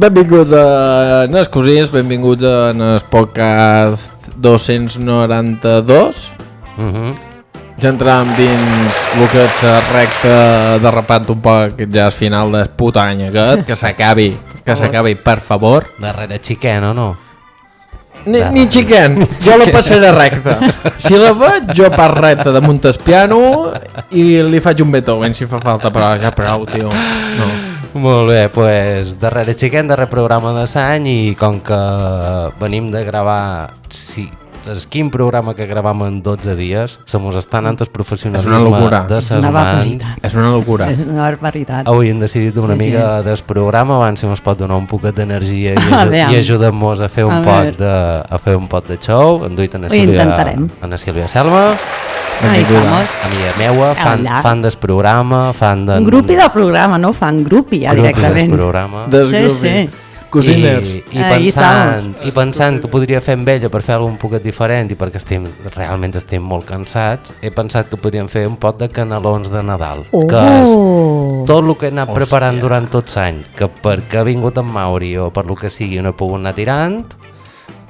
benvinguts a Nes Cosins, benvinguts a el podcast 292. Ja entràvem dins el que és la recta derrapant un poc ja al final del puto any aquest, que s'acabi, per favor. Darrere xiquena, no? Ni xiquen, jo la passaré recta. Si la veig, jo pas recta damunt el piano i li faig un Beethoven si fa falta, però ja prou, tio. No. Molt bé, doncs darrere xiquen, darrer programa de l'any, i com que venim de gravar, sí, el quin programa que gravam en 12 dies, se mos està anant el professionalisme de ses mans. És una locura. És una barbaritat. Avui hem decidit una mica del programa, abans si ens pot donar un poquet d'energia i ajudem-nos a fer un pot de show. En duit a na Sílvia Selma, amiga meua, fan del programa, fan de... Un grupi del programa, no? Fan grupi ja directament. Del programa. Sí. Cosiners. I pensant que podria fer amb ella per fer-ho un poquet diferent i perquè realment estem molt cansats, he pensat que podríem fer un pot de canelons de Nadal, que és tot el que he anat preparant durant tot l'any, que perquè ha vingut en Mauri o per lo que sigui no he pogut anar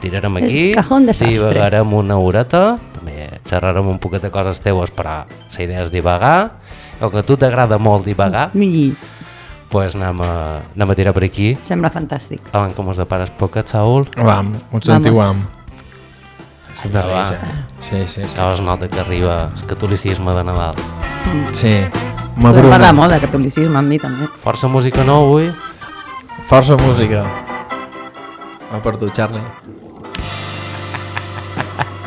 tirarem aquí, divagarem una horeta, també xerrarem un poquet de coses teues, però la idea és divagar, o que a tu t'agrada molt divagar, pues anem a tirar per aquí. Sembla fantàstic. Abans que mos depares poquet, Saúl. Vam, un sentiguam. Sí. Es nota que arriba el catolicisme de Nadal. Sí, m'agrada. Parla molt de catolicisme amb mi també. Força música no avui? Força música. Va per tu, Charlie.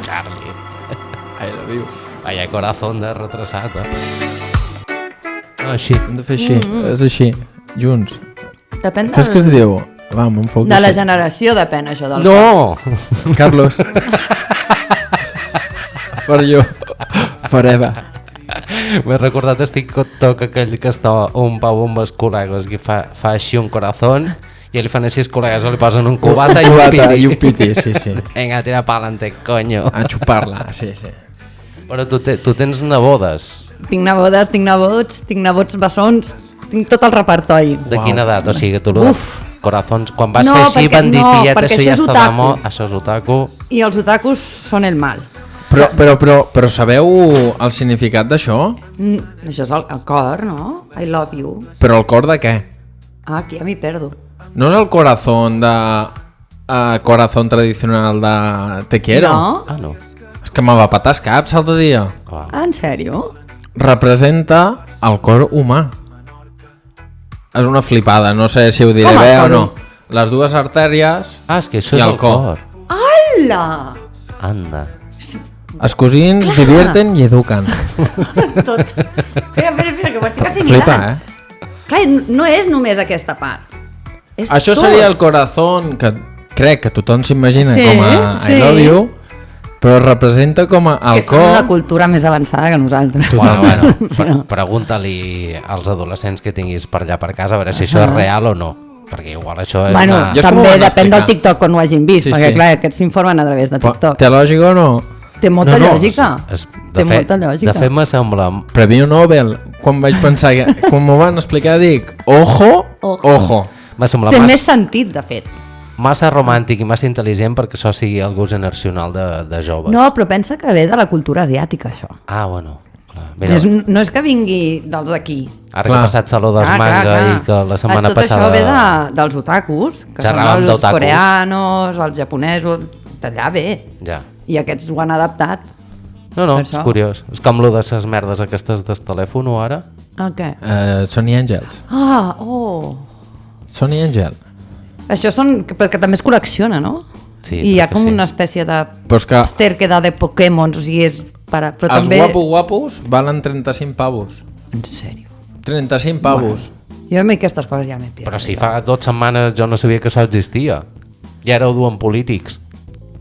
Charlie. I love you. Vaya corazón de retrasat, No, així. Hem de fer així, és així. Junts. Depèn què és que es diu? Va, m'enfoco. De la generació depèn això del No! Carlos. For you. Forever. M'he recordat el TikTok aquell que està un pau amb els col·legues que fa així un corazón i li fan així els col·legues, li posen un cubata i un piti. Sí. Vinga, tira pa'lante, coño. A xupar-la, sí. Però tu tens nebodes. Tinc nebots bessons, tinc tot el repertori. De quina edat? O sigui, tu corazons, quan vas fer així van dir tieta, això ja està de moda, això és otaku. I els otakus són el mal. Però sabeu el significat d'això? Això és el cor, no? I love you. Però el cor de què? Aquí ja m'hi perdo. No és el corazón corazón tradicional de te quiero? No. Ah, no. És que me va patar els caps l'altre dia. En sèrio? Representa el cor humà. És una flipada, no sé si ho diré bé o no. Les dues artèries és que això i és el cor. Hola! Anda. Els cosins divierten i eduquen. Tot. Espera, que ho estic assimilant. Flipa, Clar, no és només aquesta part. Això seria el corazón, que crec que tothom s'imagina com a I love you, però representa com a el cor... Que són una cultura més avançada que nosaltres. Bueno, pregunta-li als adolescents que tinguis per allà per casa a veure si això és real o no, perquè igual això és també depèn del TikTok on ho hagin vist, perquè clar, aquests s'informen a través de TikTok. Té lògica o no? Té molta lògica. Molta lògica. De fet m'assembla... Premi Nobel, quan vaig pensar que... Quan m'ho van explicar dic, ojo. Té més sentit, de fet. Massa romàntic i massa intel·ligent perquè això sigui algú generacional de joves. No, però pensa que ve de la cultura asiàtica, això. Bueno, clar. No és que vingui dels aquí. Ara que ha passat Saló dels Manga i que la setmana passada... Tot això ve dels otakus, que són els coreanos, els japonesos, d'allà ve. Ja. I aquests ho han adaptat. No, és curiós. És com lo de ses merdes aquestes del telèfon o ara. El què? Sony Angels. Sony Angel. Això perquè també es col·lecciona, no? Sí, i hi ha com una espècie de pòster que da de Pokémon, o sigui, és per... Però els també... guapos valen 35 pavos. En sèrio? 35 pavos. Bueno, jo amb aquestes coses ja m'he pirat. Però si fa 2 setmanes jo no sabia que això existia. I ara ho duen polítics.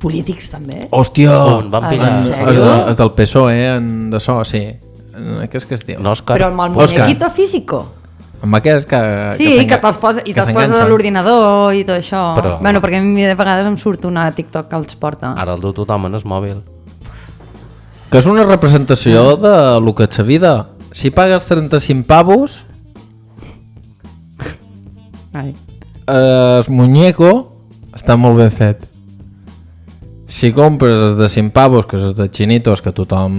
Polítics també? Hòstia! On van pillar? És del PSOE, de so, sí. Què és que es diu? Però amb el muñequito físico? Amb aquest que que te'ls poses a l'ordinador i tot això. Bueno, perquè a mi de vegades em surt una TikTok que els porta. Ara el du tothom en el mòbil. Que és una representació de lo que ets a vida. Si pagues 35 pavos... el muñeco està molt ben fet. Si compres els de 5 pavos, que és els de xinitos, que tothom...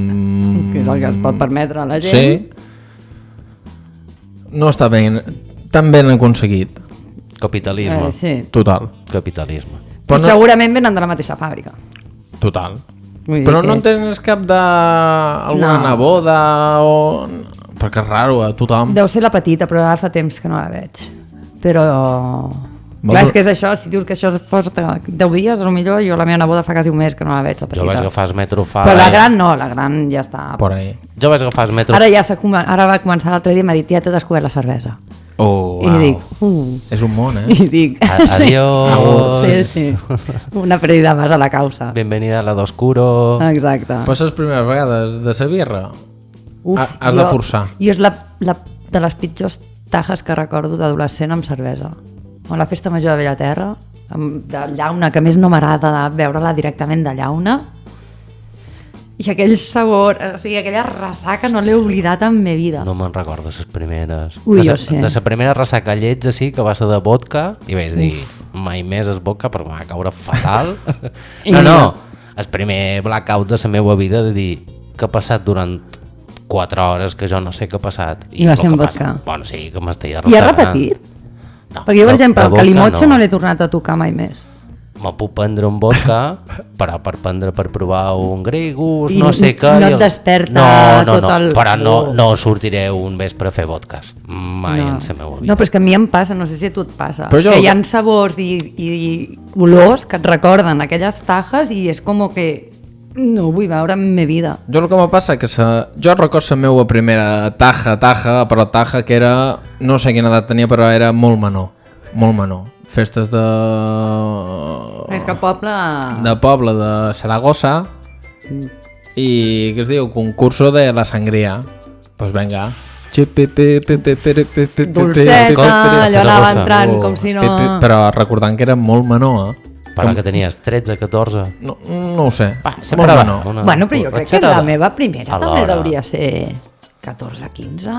Que és el que es pot permetre a la gent. Sí. No està tan ben aconseguit. Capitalisme. Sí. Total. Capitalisme. Però segurament venen de la mateixa fàbrica. Total. Però no en tens cap d'alguna neboda o... Perquè és raro, tothom... Deu ser la petita, però ara fa temps que no la veig. Però... Clar, és que és això, si dius que això fos 10 dies, potser jo la meva neboda fa quasi un mes que no la veig, la petita. Jo vaig agafar el metro fa... Però la gran no, la gran ja està... Por ahí. Jo vaig agafar el metro... Ara va començar l'altre dia i m'ha dit, tia, t'he descobert la cervesa. Oh, I dic, és un món, I dic, adiós. Sí. Una perdida més a la causa. Bienvenida a la d'Oscuro. Exacte. Pues les primeres vegades de sa birra has de forçar. I és de les pitjors tajes que recordo d'adolescent amb cervesa. A la festa major de Bellaterra, de llauna, que més no m'agrada veure-la directament de llauna, i aquell sabor, o sigui, aquella ressaca no l'he oblidat en ma vida. No me'n recordo les primeres. Ui, jo sé. De la primera ressaca lleig, així, que va ser de vodka, i vaig dir, mai més es vodka, perquè m'ha caure fatal. No, el primer blackout de la meva vida, de dir que ha passat durant 4 hores, que jo no sé què ha passat. I va ser amb vodka. Bueno, sí, que m'estia ressacant. I has repetit? No, perquè jo, per exemple, el calimocho no l'he tornat a tocar mai més. Me puc prendre un vodka, però per provar un Gregus, I no sé què... no et desperta tot el... Però no sortiré un vespre a fer vodkas. Mai en la meva vida. No, però és que a mi em passa, no sé si a tu et passa, que hi ha sabors i olors que et recorden aquelles tajes i és com que no vull veure en ma vida. Jo el que me passa que jo recordo la meva primera taja, però taja que era, no sé quina edat tenia, però era molt menor. Festes de... És que poble... De poble de Saragossa i que es diu concurso de la sangria. Pues venga. Dolceta, allò anava entrant com si no... Però recordant que era molt menor, Però que tenies 13, 14... No ho sé. Molt menor. Bueno, però jo crec que la meva primera també hauria ser 14, 15...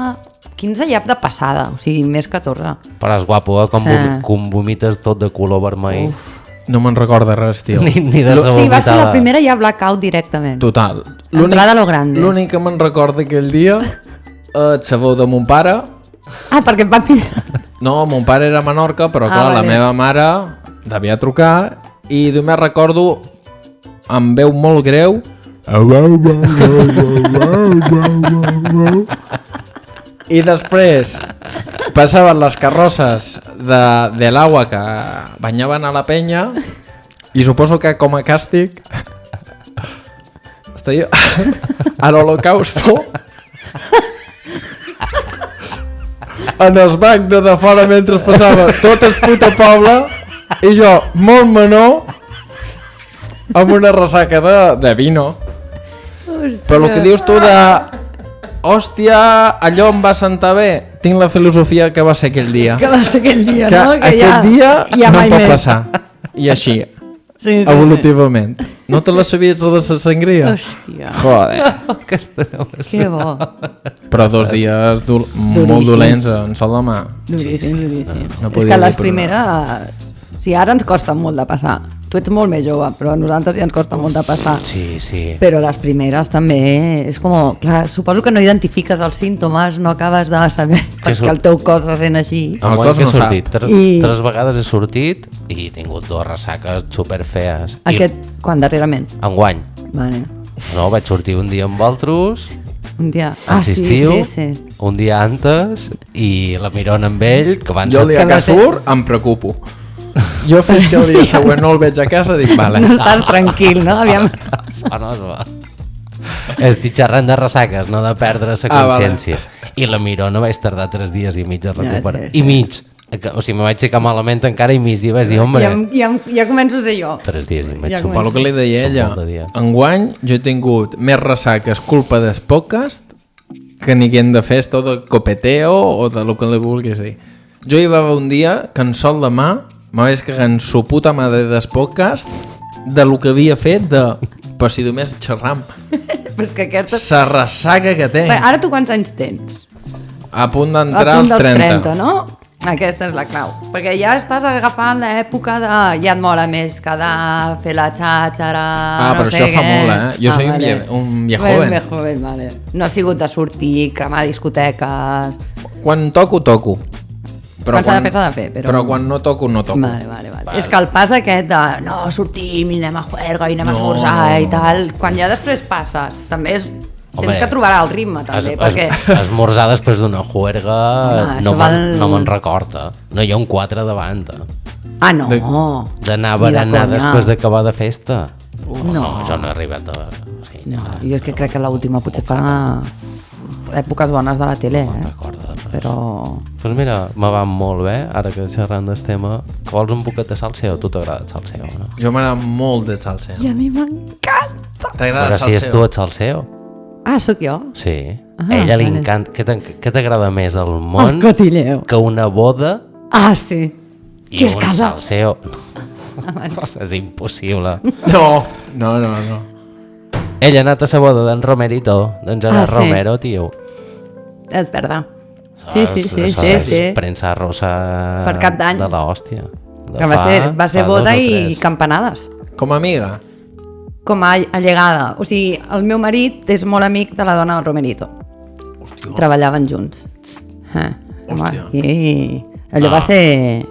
15 ja de passada, o sigui, més 14. Però és guapo, com vomites tot de color vermell. No me'n recorda res, tio. Ni de la vomitada. Sí, va ser la primera ja blackout directament. Total. Entrada a lo grande. L'únic que me'n recorda aquell dia el sabó de mon pare. Ah, perquè em va pillar. No, mon pare era a Menorca, però clar, la meva mare devia trucar i només recordo amb veu molt greu i després passaven les carrosses de l'aigua que banyaven a la penya i suposo que com a càstig estaria a l'Holocausto en el banc de fora mentre passava tot el puto poble i jo, molt menor, amb una ressaca de vino. Però el que dius tu de hòstia, allò em va sentar bé, tinc la filosofia que va ser aquell dia. Que va ser aquell dia, que no? Que aquest dia ja no mai em pot més. passar. I així, sí. evolutivament. No te la sabies la de la sangria? Hòstia. Joder. Que bo. Però 2 dies molt dolents en sol de mà. Duríssim. No És que les primeres... Sí, ara ens costa molt de passar. Tu ets molt més jove, però a nosaltres ja ens costa molt de passar. Sí. Però les primeres també és com... Clar, suposo que no identifiques els símptomes, no acabes de saber perquè el teu cos se sent així. El cos no sap. 3 vegades he sortit i he tingut 2 ressaques superfees. Aquest, quan darrerament? Enguany. Vale. No, vaig sortir un dia amb altres, Un dia... insistiu, sí. un dia antes i la mirona amb ell, que van Jo el dia que surt em preocupo. Jo fins que el dia següent no el veig a casa dic, vale. No estàs tranquil, no? Aviam. No es va. Estic xerrant de ressaques, no de perdre la consciència. I la mirona vaig tardar 3 dies i mig a recuperar. I mig. O sigui, me vaig aixecar malament encara i mig. I vaig dir, hombre... Ja començo a ser jo. 3 dies i mig. Suposo que li deia ella. Enguany jo he tingut més ressaques culpa del podcast que ni que hem de fer esto de copeteo o de lo que li vulguis dir. Jo hi va haver un dia que en sol de mà me vaig cagar en su puta madre del podcast de lo que havia fet de... Però si només xerram. Però és que aquesta... La ressaca que té. Ara tu quants anys tens? A punt d'entrar als 30. no? Aquesta és la clau. Perquè ja estàs agafant l'època de... Ja et mola més que de fer la xàxara... però això fa molt, eh? Jo soy un viejoven. Un viejoven, vale. No ha sigut de sortir, cremar discoteques... Quan toco, toco. Quan s'ha de fer, s'ha de fer. Però quan no toco, no toco. Vale. És que el pas aquest de no, sortim i anem a juerga i anem a esmorzar i tal, quan ja després passes, també és... Tens que trobar el ritme, també, perquè... Esmorzar després d'una juerga no me'n recorda. No hi ha un 4 davant. Ah, no. D'anar a berenar després d'acabar de festa. No, jo no he arribat a... No, jo és que crec que l'última potser fa èpoques bones de la tele, però... Doncs mira, me va molt bé, ara que xerrant del tema, que vols un poquet de salseo? Tu t'agrada el salseo, no? Jo m'agrada molt de salseo. I a mi m'encanta! T'agrada el salseo? Però si és tu et salseo. Ah, sóc jo? Sí. A ella li encanta... Què t'agrada més al món? El cotilleo. Que una boda... Ah, sí. I un salseo. És impossible. No. Ella ha anat a la boda d'en Romerito, d'en Gerard Romero, tio. És verdad. Sí. Premsa rosa per Cap d'Any. de l'hòstia. Que va ser boda i campanades. Com a amiga? Com a allegada. O sigui, el meu marit és molt amic de la dona del Romerito. Hòstia. Treballaven junts. Hòstia. I allò va ser...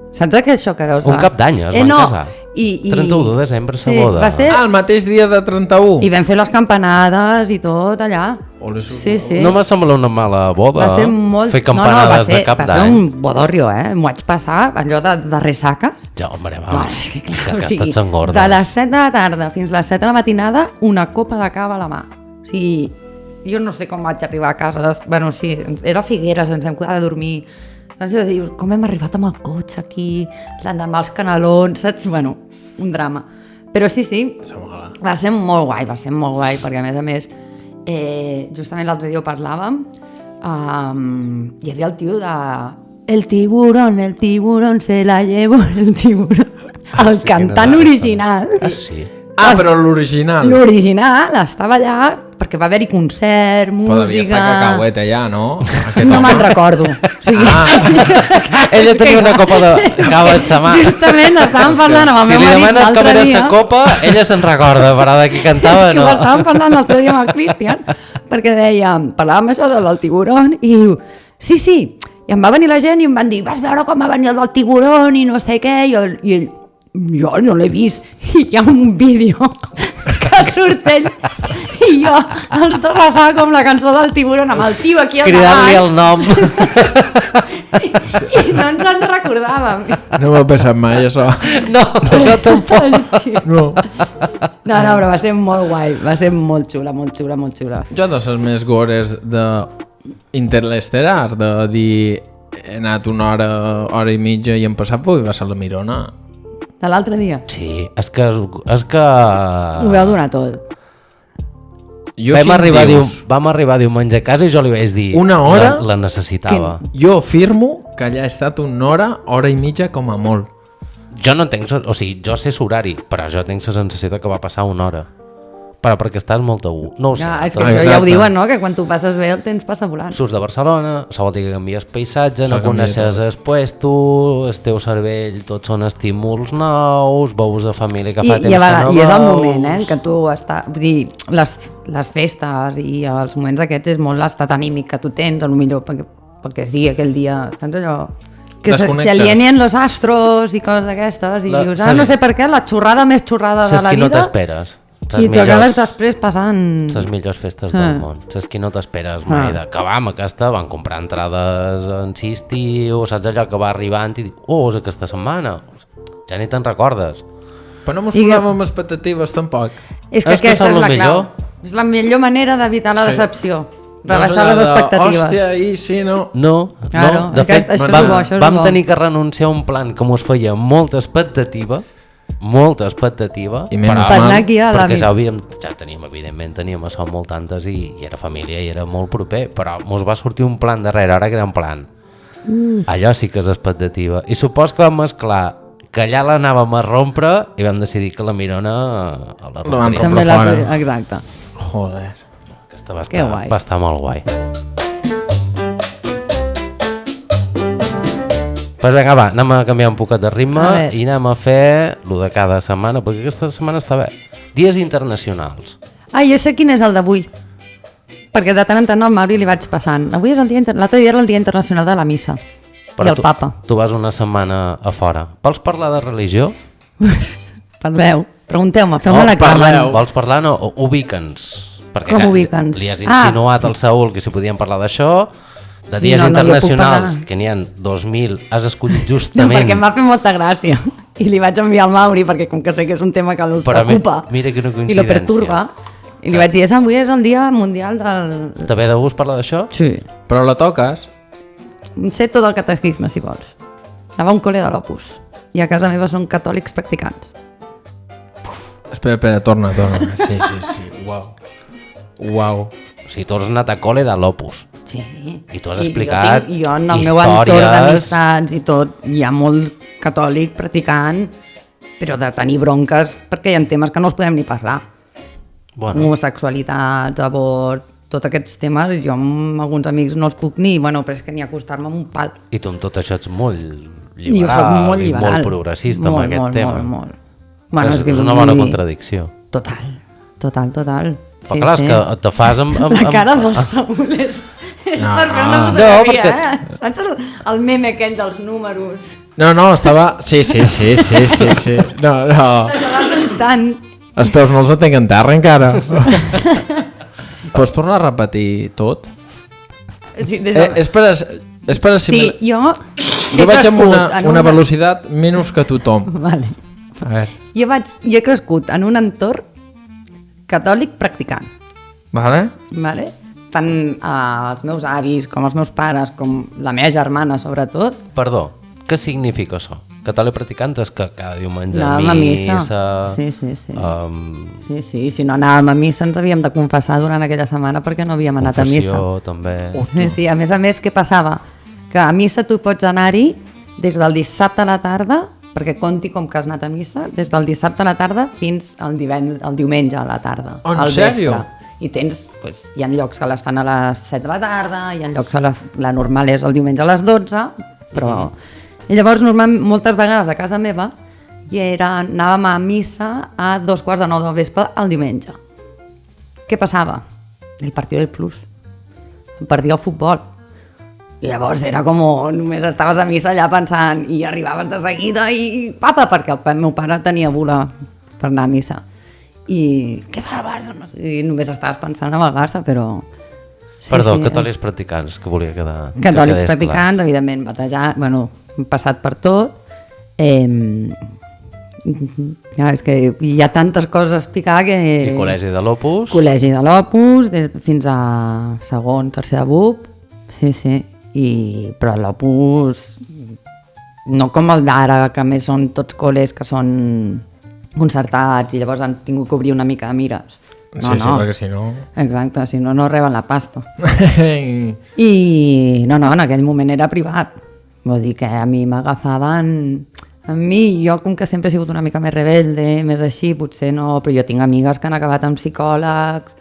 Saps això que veus? Un Cap d'Any es van casar. 31 de desembre sa boda. Va ser... el mateix dia de 31. I vam fer les campanades i tot allà. Sí. No me sembla una mala boda. Va ser molt... Fer campanades de Cap d'Any. Va ser un bodorrio, M'ho vaig passar, allò de ressaques. Ja, home, va. És que clar, o sigui, de les 7 de la tarda fins a les 7 de la matinada, una copa de cava a la mà. O sigui, jo no sé com vaig arribar a casa. Bueno, sí, era a Figueres, ens vam quedar de dormir. Dius, com hem arribat amb el cotxe aquí, l'endemà els canalons, saps? Bueno, un drama. Però sí, va ser molt guai, perquè a més, justament l'altre dia ho parlàvem, hi havia el tio de... El tiburón se la llevo, el tiburón. El cantant original. Ah, sí? Ah, però l'original. L'original estava allà perquè va haver-hi concert, música... Però devia estar cacaueta ja, no? No me'n recordo. O sigui... Ella tenia una copa de cava en sa mà. Justament estàvem parlant amb el meu marit l'altre dia... Si li demanes com era sa copa, ella se'n recorda, però de qui cantava no. És que ho estàvem parlant l'altre dia amb el Cristian, perquè deia, parlàvem això del tiburón i diu, sí, i em va venir la gent i em van dir, vas veure com va venir el del tiburón i no sé què, i ell, jo no l'he vist, i hi ha un vídeo que surt ell i jo, els dos passava com la cançó del tiburón amb el tio aquí al davant, cridant-li el nom i no ens en recordàvem. No m'ha passat mai això. No, això tampoc. No, però va ser molt guai, va ser molt xula. Jo de les més gores de Interestelar, de dir he anat una hora i mitja i hem passat i va ser la Mirona. De l'altre dia? Sí, és que... Ho vau donar tot. Vam arribar diumenge a casa i jo li vaig dir... Una hora? La necessitava. Jo afirmo que allà he estat una hora i mitja com a molt. Jo no entenc... O sigui, jo sé l'horari, però jo tinc la sensació que va passar una hora. Però perquè estàs molt a gust. No ho sé. És que això ja ho diuen, no? Que quan tu passes bé el temps passa volant. Surts de Barcelona, això vol dir que canvies paisatge, no coneixes el puesto, el teu cervell, tots són estímuls nous, veus de família que fa temps que no veus. I és el moment, que tu estàs... Vull dir, les festes i els moments aquests és molt l'estat anímic que tu tens, potser perquè es digui aquell dia, saps allò... Que se alienien los astros i coses d'aquestes i dius, no sé per què, la xorrada més xorrada de la vida... Saps qui no t'esperes? I t'acabes després passant... Les millors festes del món. Saps qui no t'esperes mai de que vam aquesta, van comprar entrades en 6 tios, saps allò que va arribant i dius, és aquesta setmana, ja ni te'n recordes. Però no mos posàvem amb expectatives tampoc. És que aquesta és la clau. És la millor manera d'evitar la decepció. Rebaixar les expectatives. Hòstia, i sí, no. No, de fet, vam tenir que renunciar a un plan que mos feia molta expectativa, perquè ja teníem, evidentment, teníem això molt tantes i era família i era molt proper, però mos va sortir un plan darrere, ara que era en plan allò sí que és expectativa, i supos que vam mesclar que allà l'anàvem a rompre i vam decidir que la Mirona la rompria. També la rompria, exacte. Joder, aquesta va estar molt guai. Pues vinga, va, anem a canviar un poquet de ritme A veure. i anem a fer el de cada setmana, perquè aquesta setmana està bé. Dies internacionals. Jo sé quin és el d'avui. Perquè de tant en tant al Mauri li vaig passant. Avui és el dia l'altre dia era el Dia Internacional de la Missa. I el Papa. Tu vas una setmana a fora. Vols parlar de religió? Parleu. Pregunteu-me, feu-me l'examen. Vols parlar o ubica'ns? Perquè Com ubica'ns? li has insinuat al Saúl que si podíem parlar d'això, de Sí, dies no, jo puc internacionals, parlar. que n'hi ha 2.000, has escollit No, justament... perquè em va fer molta gràcia. I li vaig enviar al Mauri, perquè com que sé que és un tema que el Però preocupa mira quina i coincidència. lo perturba, i li vaig dir, avui és el dia mundial del... Te ve de gust parlar d'això? Sí. Però la toques? Sé tot el catequisme, si vols. Anava a un col·le de l'Opus. I a casa meva són catòlics practicants. Espera, torna. Sí, uau. Uau. O sigui, tu has anat a col·le de l'Opus. Sí. I tu has explicat I jo en el històries... meu entorn d'amistats i tot, hi ha molt catòlic practicant, però de tenir bronques perquè hi ha temes que no els podem ni parlar. Bueno, Homosexualitats, abort, tots aquests temes, jo amb alguns amics no els puc ni, bueno, però és que ni acostar-me amb un pal. i tu amb tot això ets molt Jo liberal, soc molt i liberal. molt progressista amb aquest tema. Molt. Bueno, és que una vull bona dir- contradicció. Total. Però clar, és que te fas amb... La cara del Saúl és per fer una fotografia, perquè- Saps el meme aquell dels números? No, estava... Sí. No. Estava comptant. Els peus no els entenc en terra encara. Pots tornar a repetir tot? Sí, És per assimilar. sí, jo Jo vaig amb crescut en una velocitat menys que tothom. Vale. A veure, Jo he crescut en un entorn catòlic practicant. vale? Vale? Tant els meus avis com els meus pares, com la meva germana sobretot, Perdó, què significa això? Catòlic practicant és que cada diumenge anàvem a missa. missa... Sí. Sí, si no anàvem a missa ens havíem de confessar durant aquella setmana perquè no havíem anat a missa. Confessió, també... Sí, a més, què passava? Que a missa tu pots anar-hi des del dissabte a la tarda, perquè conti com que has anat a missa, des del dissabte a la tarda fins al diumenge a la tarda. En al sèrio? vespre. I tens, hi ha llocs que les fan a les 7 de la tarda, hi ha llocs que la normal és el diumenge a les 12, però... I llavors, moltes vegades a casa meva anàvem a missa a 2:15 del vespre el diumenge. Què passava? El partit del plus. Em perdia el futbol. I llavors era com, només estaves a missa allà pensant, i arribaves de seguida i papa, perquè el meu pare tenia bula per anar a missa. I què fa el Barça? No sé, i només estaves pensant en el Barça, però... Perdó, catòlics practicants, que volia quedar... que Catòlics quedés practicants, clar. evidentment, batejat, bueno, hem passat per tot. Ja, és que hi ha tantes coses a explicar que... I col·legi de l'Opus... Col·legi de l'Opus, fins a segon, tercer de BUP, sí. Però l'Opus, no com el d'ara, que a més són tots col·les que són concertats i llavors han tingut que obrir una mica de mires. Sí, perquè si no... Exacte, si no, no reben la pasta. I no, en aquell moment era privat. Vull dir que a mi m'agafaven... A mi, jo com que sempre he sigut una mica més rebelde, més així, potser no, però jo tinc amigues que han acabat amb psicòlegs,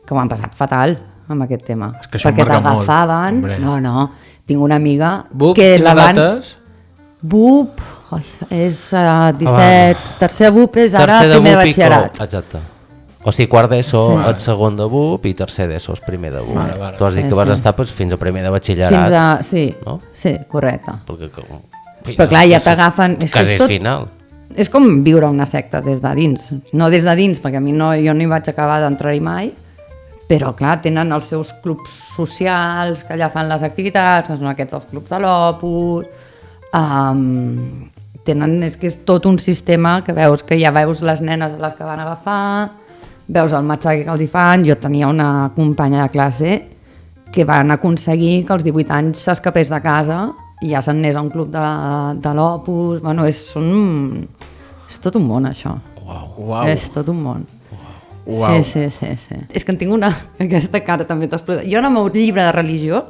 que ho han passat fatal amb aquest tema. És que això perquè marca molt, t'agafaven... hombre. No, tinc una amiga Bup, que quines la van... dates? BUP, és 17, tercer BUP és ara Tercer de primer BUP i batxillerat. Exacte. O sigui, quart d'ESO, Sí. el segon de BUP i tercer d'ESO, el primer de BUP. Vale. Tu has dit Sí, que vas sí. estar doncs, fins a primer de batxillerat. Fins a... Sí, No? sí, correcte. Perquè, fins Però clar, ja a- t'agafen... És que Quasi és tot... final. És com viure una secta des de dins. No des de dins, perquè a mi no, jo no hi vaig acabar d'entrar-hi mai, però clar, tenen els seus clubs socials, que allà fan les activitats, que són aquests els clubs de l'Opus, és que és tot un sistema que veus que ja veus les nenes a les que van agafar, veus el matxaque que els hi fan. Jo tenia una companya de classe que van aconseguir que als 18 anys s'escapés de casa i ja se'n anés a un club de l'Opus. Bueno, és tot un món, això. Uau. És tot un món. Uau. Sí. És que en tinc una... Aquesta cara també t'explota. Jo en el meu llibre de religió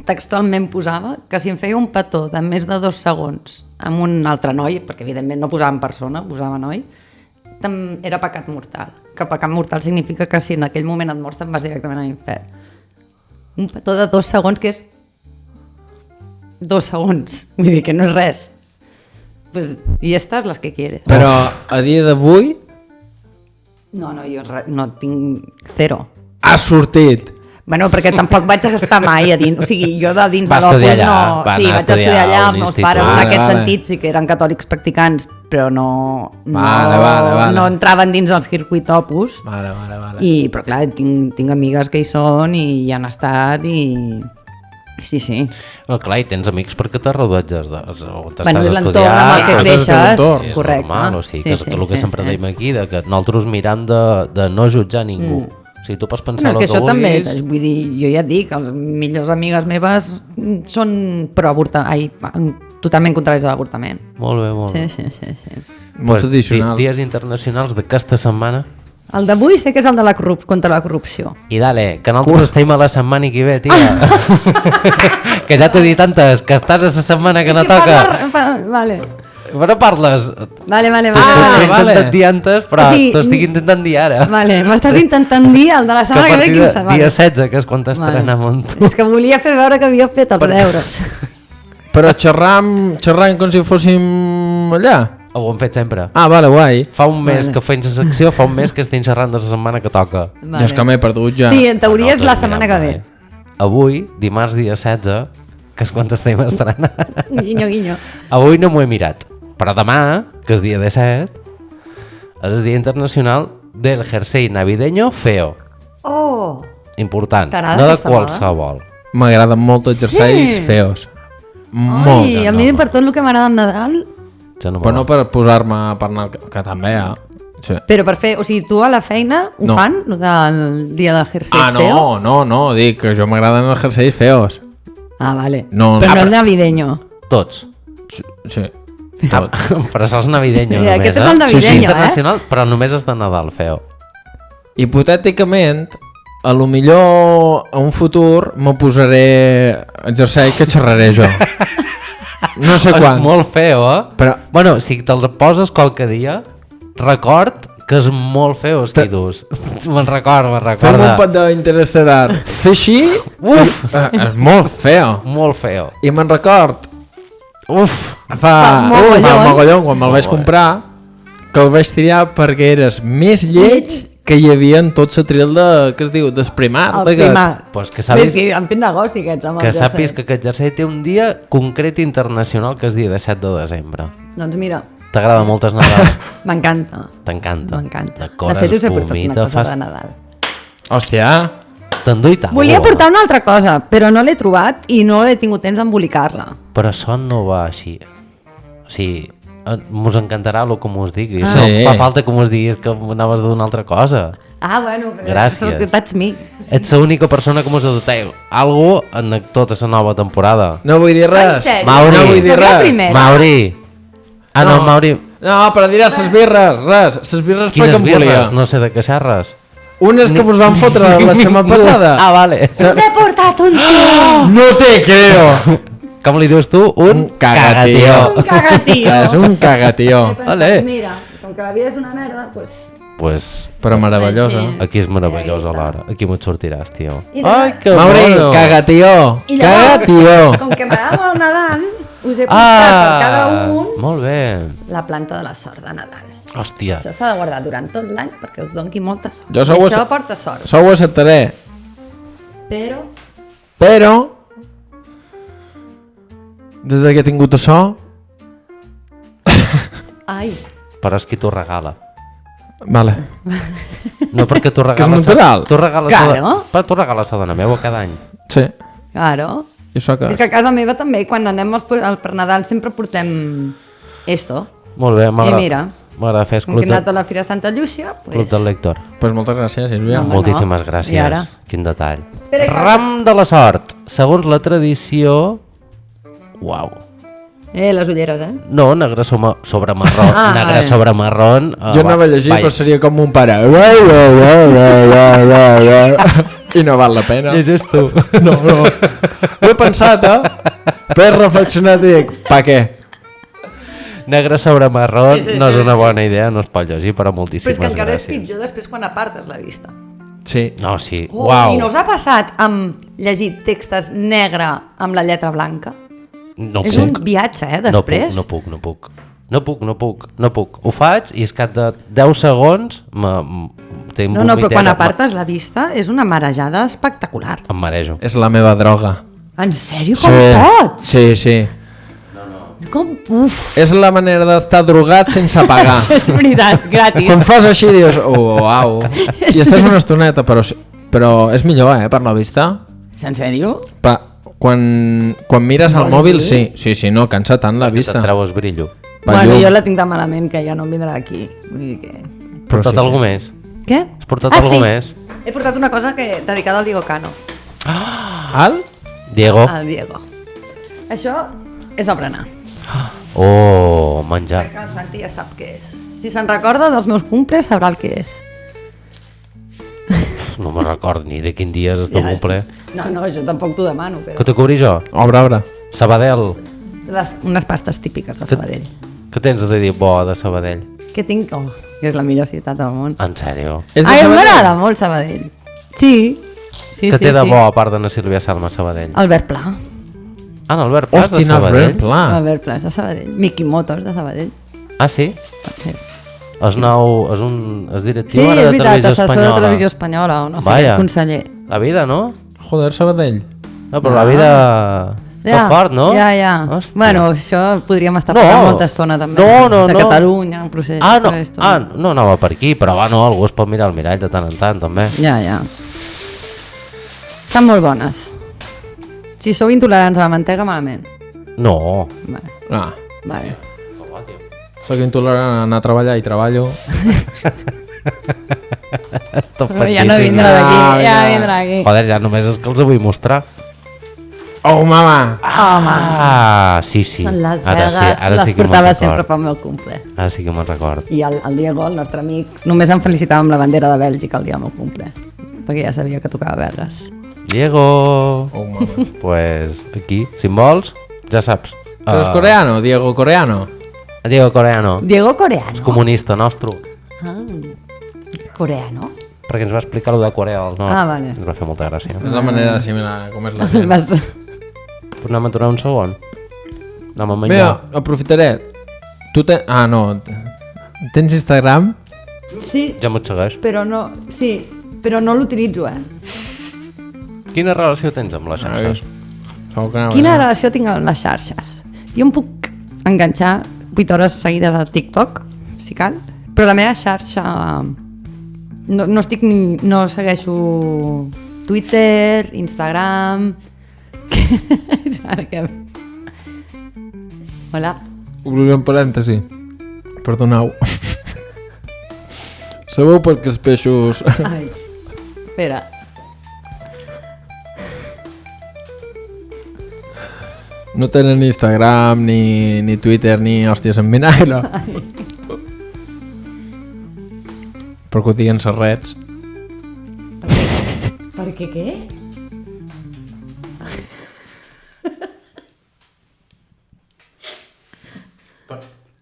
textualment posava que si em feia un petó de més de 2 segons amb un altre noi, perquè evidentment no posava en persona, posava noi, era pecat mortal. Que pecat mortal significa que si en aquell moment et mors te'n vas directament a l'infern. Un petó de 2 segons que és... 2 segons. Vull dir que no és res. Pues, y estas las que quieres. Però a dia d'avui No, jo no tinc 0. ha sortit. Bueno, perquè tampoc vaig gastar mai a dins, o sigui, jo de dins Va de l'Opus estudiar allà, no... va Sí, anar a vaig estudiar allà, a els un meus institut. pares en Vale, aquest vale. sentit sí que eren catòlics practicants, però no Vale. no entraven dins del circuit Opus. Vale. Però clar, tinc amigues que hi són i hi han estat i... Sí. Well, clar, i tens amics perquè te rodeges on t'estàs Bueno, és l'entorn estudiant. amb el que Ah, creixes, l'entorn. Sí, és correcte. normal, o sigui, que és el que sempre dèiem aquí, de que nosaltres miram de no jutjar ningú. O sigui, tu pots pensar No, és que el que això també, vulguis. vull dir, jo ja et dic, les millors amigues meves són totalment contraris a l'avortament. Molt bé. Sí. Molt tradicional. Dies internacionals d'aquesta setmana. El d'avui sé que és el de contra la corrupció. I dale, que nosaltres estem a la setmana que ve, tia. Que ja t'he dit antes, que estàs a la setmana que no toca. Vale. Però parles. Vale. T'he vale. intentat dir antes, però O sigui, t'ho estic intentant dir ara. Vale, m'estàs intentant dir el de la Que a setmana que ve partir qui ho de sap. dia 16, que és quan t'estrenem amb tu. És que volia fer veure que havia fet els deures. Però xerram com si fóssim allà. Ho hem fet sempre. Ah, vale, guai. Fa un mes que feim la secció, fa un mes que estem xerrant de la setmana que toca. Jo és que m'he perdut ja. Sí, en teoria és la Nosaltres setmana que mirem ve. mai. Avui, dimarts dia 16, que és quan estem estrenant, Guinyo. avui no m'ho he mirat. Però demà, que és dia 17, és el Dia Internacional del Jersey Navideño Feo. Oh! Important, T'agrada no de aquesta moda? qualsevol. M'agraden molt els jerseis feos. Molt. Ai, a mi per tot el que m'agrada en Nadal... Ja no Però no m'agrada. per posar-me per anar... Que també, Sí. Però per fer... O sigui, tu a la feina ho No. fan, lo del dia del jersei Ah, feo? no, dic que jo m'agraden els jerseis feos. Ah, vale. No, Però ah, no el però- navideño. Tots. Sí. Tot. Però això és navideño Mira, només, aquest és el Sí, navideño, internacional, però només és de Nadal, feo. Hipotèticament, a lo millor a un futur me posaré el jersei que xerraré jo. No sé quan. És molt feo, eh? Però Bueno, si te'l poses qualque dia, record que és molt feo els que dus. Me'n recorda. fem un pot d'interestar. Fer així, Uf! és molt feo. Molt feo. I me'n record, Uf! fa mogollon. mogollon, quan me'l vaig comprar, que el vaig triar perquè eres més lleig que hi havia en tot l'atril de, que es diu, d'esprimar. El primar. Pues que Ves sàpis que han fet negoci aquests amb que el sàpis jersei. que aquest jersei té un dia concret internacional que és dia 17 de desembre. Doncs mira, T'agrada molt el Nadal? m'encanta. T'encanta. M'encanta. De cor De fet, us he es portat una vomita, cosa fas... de Nadal. Hòstia, T'enduita. Volia portar una altra cosa, però no l'he trobat i no he tingut temps d'embolicar-la. Però això no va així. O sigui, mos encantarà el que mos diguis. Sí. No fa falta que mos diguis que anaves d'una altra cosa. Ah, bueno, però Gràcies. that's me. Ets l'única persona que mos ha dut algo en tota la nova temporada. no vull dir En res. sèrio? Mauri. No vull dir No, la res. primera. Mauri! Ah, no, Mauri. No, però diràs les birres, res. Les birres perquè Quines em volia. birres? No sé de què xerres. Unes que vos van fotre la setmana passada. Ah, vale. T'he portat un tio! No te creo. Com li dius tu? Un cagatió. Un cagatío! És un cagatió. Vale. Mira, com que la vida és una merda, doncs... Pues Però meravellosa. Sí. aquí és meravellós alhora. Aquí m'ho sortiràs, tio. I de- Ai, que Mauri, bueno. cagatió. I llavors, Cagatió. com que m'agrada molt Nadal, us he portat per cada un Molt bé. la planta de la sort de Nadal. Hòstia. Això s'ha de guardar durant tot l'any perquè us doni molta sort. Jo sou Això a- porta sort. Això ho acceptaré. Però... Però, des que he tingut això, Ai, Però és qui t'ho regala. vale. No perquè tu regales... Que és natural. Tu regales... Claro. Però tu regales a dona meva cada any. Sí. claro. I això que... És que a casa meva també, quan anem per Nadal, sempre portem esto. Molt bé, I mira, m'agrada fer com que he anat a la Fira de Santa Llúcia, Club pues... del lector. Pues moltes gràcies, Sílvia. Home, Moltíssimes no. gràcies. I ara? Quin detall. Però que- Ram de la sort. Segons la tradició... Uau. les ulleres, eh? No, negre sobre marró. Ah, Negre vale. sobre marrón. Jo anava a llegir, vaja. però seria com un pare. I no val la pena. Llegeix tu. No. Ho he pensat, Però he reflexionat i dic, pa què? Negre sobre marró Sí, no és una bona idea, no es pot llegir, però Però moltíssimes és que encara és gràcies. pitjor després quan apartes la vista. Sí. No, sí. Oh, Uau. I no us ha passat amb llegir textos negre amb la lletra blanca? No És puc. un viatge, després. No puc. Ho faig i és que de 10 segons tinc No, però quan vomitera. apartes la vista és una marejada espectacular. Em marejo. És la meva droga. En sèrio? Com pots? Sí. Com? Uf. És la manera d'estar drogat sense pagar. És veritat, gratis. Quan fas així dius, uau. I estàs una estoneta, però és millor, per la vista. En sèrio? Quan mires al mòbil, sí, no, cansa tant la vista. Te'n treues brillo. Bueno, jo la tinc tan malament que ja no em vindrà aquí. Vull dir que... Has portat alguna més? Què? Has portat alguna més? He portat una cosa dedicada al Diego Cano. Al? Diego. Al Diego. Això és el berenar. Oh, menjar. Perquè el Santi ja sap què és. Si se'n recorda dels meus cumples, sabrà el que és. No me'n recordo ni de quin dia és el teu cumple. No, jo tampoc t'ho demano, però... Que t'ho cobri jo? Obre. Sabadell. Unes pastes típiques de Sabadell. Què tens de dir bo de Sabadell? Que tinc... Oh, que és la millor ciutat del món. En sèrio? M'agrada molt Sabadell. Sí. Que té de bo, a part d'Anna Sílvia Salma, Sabadell? Albert Pla. Ah, l'Albert Pla és de Sabadell? Albert Pla és de Sabadell. Miqui Motos de Sabadell. Ah, sí? Sí. És directiu Sí, ara és de veritat, Televisió assessor de Espanyola. Televisió Espanyola o no sé Vaja. què, conseller. La vida, no? Joder, Sabadell. No, però la vida... Ja. Fort, no? Ja. Hòstia. Bueno, això podríem estar parlant molta estona també. No. De Catalunya, un procés. No anava per aquí, però algú es pot mirar al mirall de tant en tant, també. Ja. Estan molt bones. Si sou intolerants a la mantega, malament. No. Vale. Soc intolerant a anar a treballar i treballo. Però ja no vindrà d'aquí, ja vindrà aquí. Joder, ja només és que els vull mostrar. Oh, mama! Ah, sí. Són les Ara vegues, sí les que me'n portava sempre record. pel meu cumple. Ara sí que me'n record. I el Diego, el nostre amic, només em felicitava amb la bandera de Bèlgica el dia del meu cumple, perquè ja sabia que tocava belgues. Diego! Oh, mama. Pues aquí, si em vols, ja saps. Però és coreano, Diego coreano. Diego coreano. Diego coreano? És comunista nostre. Coreano? Perquè ens va explicar-ho de Corea del Nord. Ah, vale. Ens va fer molta gràcia. És la manera d'assimilar com és la gent. Pues anem a aturar un segon. Anem a menjar. Mira, aprofitaré. Tu tens... Ah, no. Tens Instagram? Sí, Ja m'ho segueix. però no... Sí, però no l'utilitzo, Quina relació tens amb les xarxes? Quina relació tinc amb les xarxes? Jo em puc enganxar 8 hores seguides a TikTok, si cal, però la meva xarxa... No segueixo Twitter, Instagram... Hola. Obriré un parèntesi. Perdoneu. Sabeu per què els peixos... Ai, espera. No tenen ni Instagram, ni Twitter, ni hòsties en vinagre. Perquè ho diguen serrets. Per què?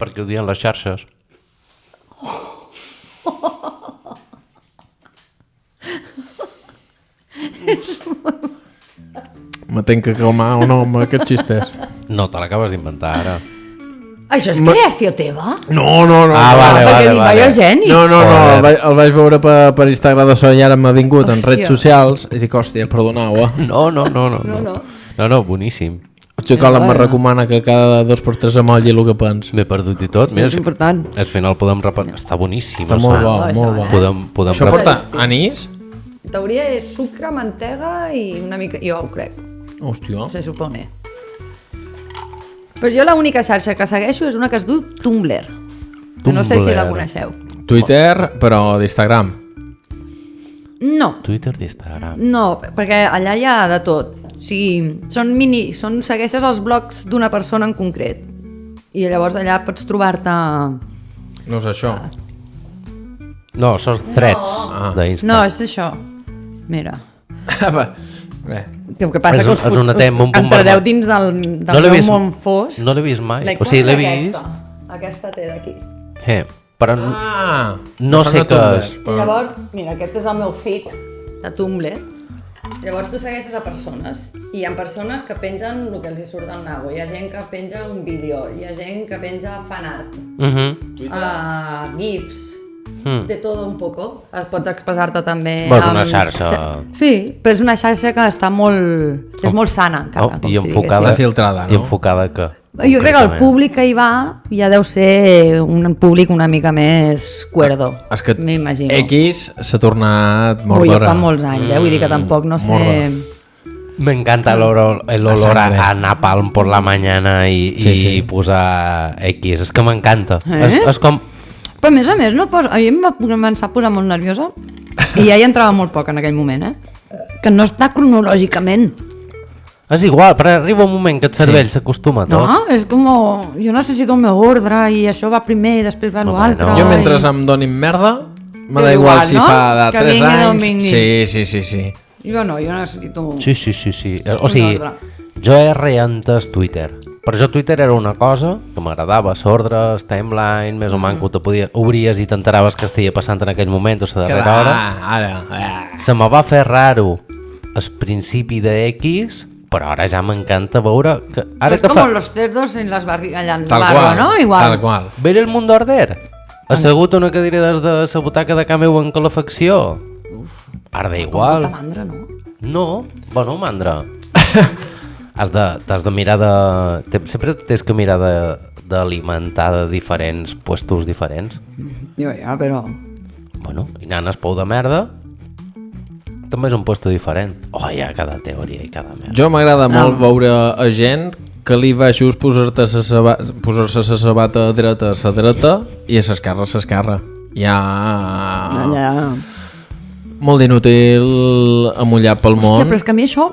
Perquè ho diuen les xarxes. Me tenc que calmar o no amb aquests xistes? No te l'acabes d'inventar ara. Això és creació teva? No. Ah, vale. Perquè vaya geni. No, el vaig veure per Instagram de so i ara m'ha vingut en redes socials i dic, hòstia, perdoneu, No, boníssim. El psicòleg me recomana que cada 2x3 amolli el que pens. M'he perdut i tot. Mira, És important. al final podem repetir. Està boníssim. Està molt bo. Podem Això porta anís? En teoria és sucre, mantega i una mica... Jo ho crec. Hòstia. Se supone. Però jo l'única xarxa que segueixo és una que es diu Tumblr. Que no sé si la coneixeu. Twitter, però d'Instagram. No. Twitter d'Instagram. No, perquè allà hi ha de tot. O sigui, segueixes els blogs d'una persona en concret. I llavors allà pots trobar-te... No és això. No, són threads d'Insta. No, és això. Mira. Bé. Que passa que és una tema, un punt entradeu vermell. dins del No l'he meu vist- món fos. No l'he vist mai. Like, O sigui, l'he aquesta. vist... Aquesta té d'aquí. Però no sé què és. I llavors, mira, aquest és el meu feed de Tumblr. Llavors tu segueixes a persones I hi ha persones que pengen el que els hi surt del nabo, hi ha gent que penja un vídeo, hi ha gent que penja fanart, gifs, de todo un poco. Pots expressar-te també... És una xarxa... Sí, però és una xarxa que està molt... és molt sana, encara, com I si enfocada, filtrada, no? I enfocada que... Jo crec que el públic que hi va ja deu ser un públic una mica més cuerdo, És que m'imagino. X s'ha tornat Ui, mordora. fa molts anys, vull dir que tampoc no sé... Mordor. Me encanta el olor a napalm por la mañana y posar X. És que m'encanta. És com... Però a més, no posa... a mi em va començar a posar molt nerviosa i ja hi entrava molt poc en aquell moment, que no està cronològicament. És igual, però arriba un moment que el cervell s'acostuma a tot. No, és com... jo necessito el meu ordre i això va primer i després va l'altre. no. Jo mentre em donin merda, me da igual si fa de 3 anys... Sí. Jo no, jo necessito... Sí. O sigui, jo he reentès Twitter. Per jo Twitter era una cosa que m'agradava, l'ordre, el timeline, més o manco, te podies, obries i t'enteraves què estia passant en aquell moment o la darrera hora. Ara. Se me va fer raro el principi de X, però ara ja m'encanta veure que... Ara és com los cerdos en les barrigas allà en Tal barro, qual, no? Igual. tal qual. Ver el mundo arder. Assegut a una cadira des de la butaca de ca meu en calefacció. Arde igual. Com molta mandra, no? No, bueno, mandra. T'has de mirar de... Sempre tens que mirar d'alimentar de diferents puestos diferents. Jo ja, però... Bueno, i nanes pou de merda també és un puesto diferent. Oh, hi ha cada teoria i cada merda. Jo m'agrada molt veure a gent que li va just posar-se la sabata dreta a la dreta i a l'esquerra. Allà... Molt d'inútil amullat pel món. Hòstia, però és que a mi això...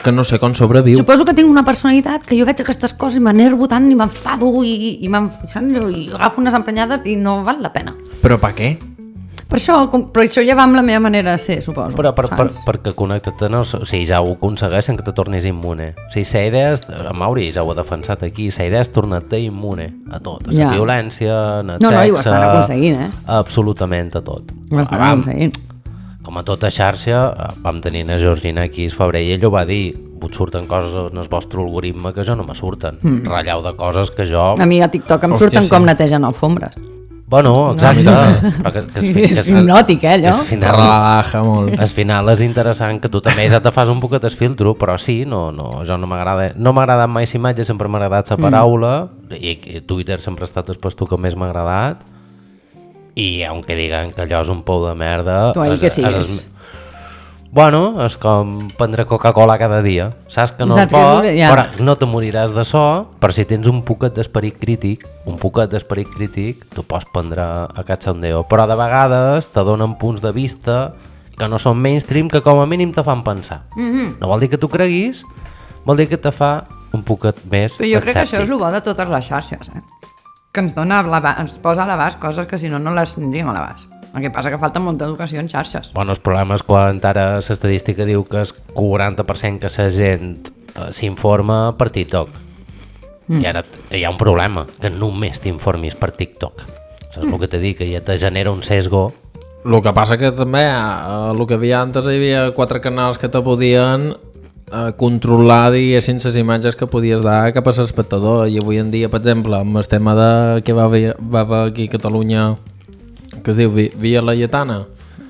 Que no sé com sobreviu. Suposo que tinc una personalitat que jo veig aquestes coses i m'enervo tant i m'enfado i agafo unes emprenyades i no val la pena. Però per què? Per això ja va amb la meva manera de ser, suposo. Però perquè connecta-te, no? O sigui, ja ho aconsegueixen que te tornis immune. O sigui, la idea és... El Mauri ja ho ha defensat aquí. La idea és tornar-te immune a tot. A la violència, al sexe... No, i ho estan aconseguint, Absolutament a tot. Ho estan aconseguint. Com a tota xarxa, vam tenir a Georgina aquí al febrer i ell ho va dir, vos surten coses en el vostre algoritme que jo no me surten. Ratllau de coses que jo... A mi a TikTok em surten com netegen alfombres. Bueno, exacte. Però és hipnòtic, allò. Relaja molt. Al final és interessant que tu també ja te fas un poquet el filtro, però sí, jo no m'agrada. No m'ha agradat mai la imatge, sempre m'ha agradat la paraula, i Twitter sempre ha estat el puesto que més m'ha agradat. I aunque digan que allò és un pou de merda... Tu ahí que sigues. Bueno, és com prendre Coca-Cola cada dia. Saps que no és bo, però no te moriràs de so, però si tens un poquet d'esperit crític, tu pots prendre a cachondeo. Però de vegades te donen punts de vista que no són mainstream, que com a mínim te fan pensar. No vol dir que tu creguis, vol dir que te fa un poquet més però jo crec que escèptic. això és el bo de totes les xarxes, que ens posa a l'abast coses que si no les tindríem a l'abast. El que passa que falta molta educació en xarxes. Bueno, el problema és quan ara l'estadística diu que és 40% que la gent s'informa per TikTok. I ara hi ha un problema, que només t'informis per TikTok. Saps el que t'he dit? Que ja te genera un sesgo. El que passa que també, el que havia antes, hi havia 4 canals que te podien controlar, diguéssim, les imatges que podies dar cap a l'espectador, i avui en dia, per exemple, amb el tema de que va haver aquí a Catalunya, que es diu Via Laietana,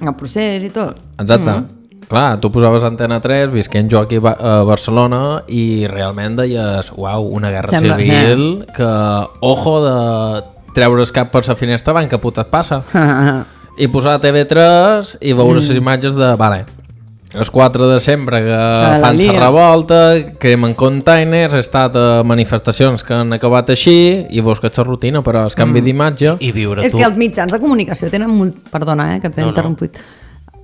El procés i tot. exacte. Clar, tu posaves Antena 3, visquent jo aquí a Barcelona, i realment deies, uau, una guerra civil, que, ojo, de treure's cap per la finestra, van, que puta et passa. I posar TV3 i veure les imatges de, vale, els 4 de sempre que fan la revolta, cremen containers, he estat a manifestacions que han acabat així, i veus que és la rutina, però el canvi d'imatge... I viure És tu... que els mitjans de comunicació tenen perdona, que t'he interromput.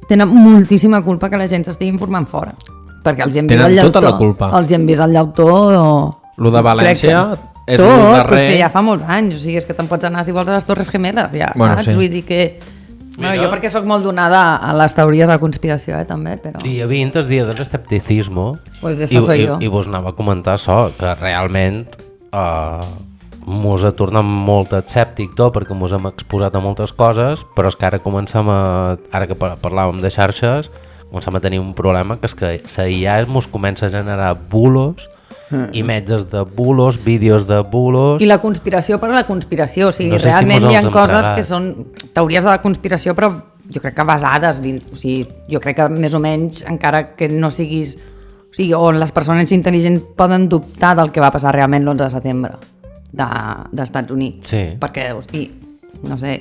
Tenen moltíssima culpa que la gent s'estigui informant fora. Perquè els hi hem vist el llautó. Tenen tota la culpa. Els hi hem vist el llautó... Lo de València és tot, el però darrer... és que ja fa molts anys. O sigui, és que te'n pots anar si vols a les Torres Gemeles, ja, bueno, saps? Sí. Vull dir que... No, jo perquè sóc molt donada a les teories de conspiració, també, però... Dia 20 és dia de l'escepticismo, pues això soy jo. I vos anava a comentar això, que realment mos ha tornat molt escèptic tot, perquè mos hem exposat a moltes coses, però és que ara comencem a... Ara que parlàvem de xarxes, comencem a tenir un problema, que és que la IA ens comença a generar bulos, imatges de bulos, vídeos de bulos... I la conspiració per la conspiració, o sigui, No sé si realment mos hi ha els hem coses pregat. que són teories de la conspiració, però jo crec que basades dins, o sigui, jo crec que més o menys, encara que no siguis... O sigui, on les persones intel·ligents poden dubtar del que va passar realment l'11 de setembre d'Estats Units. Sí. Perquè, hosti, no sé,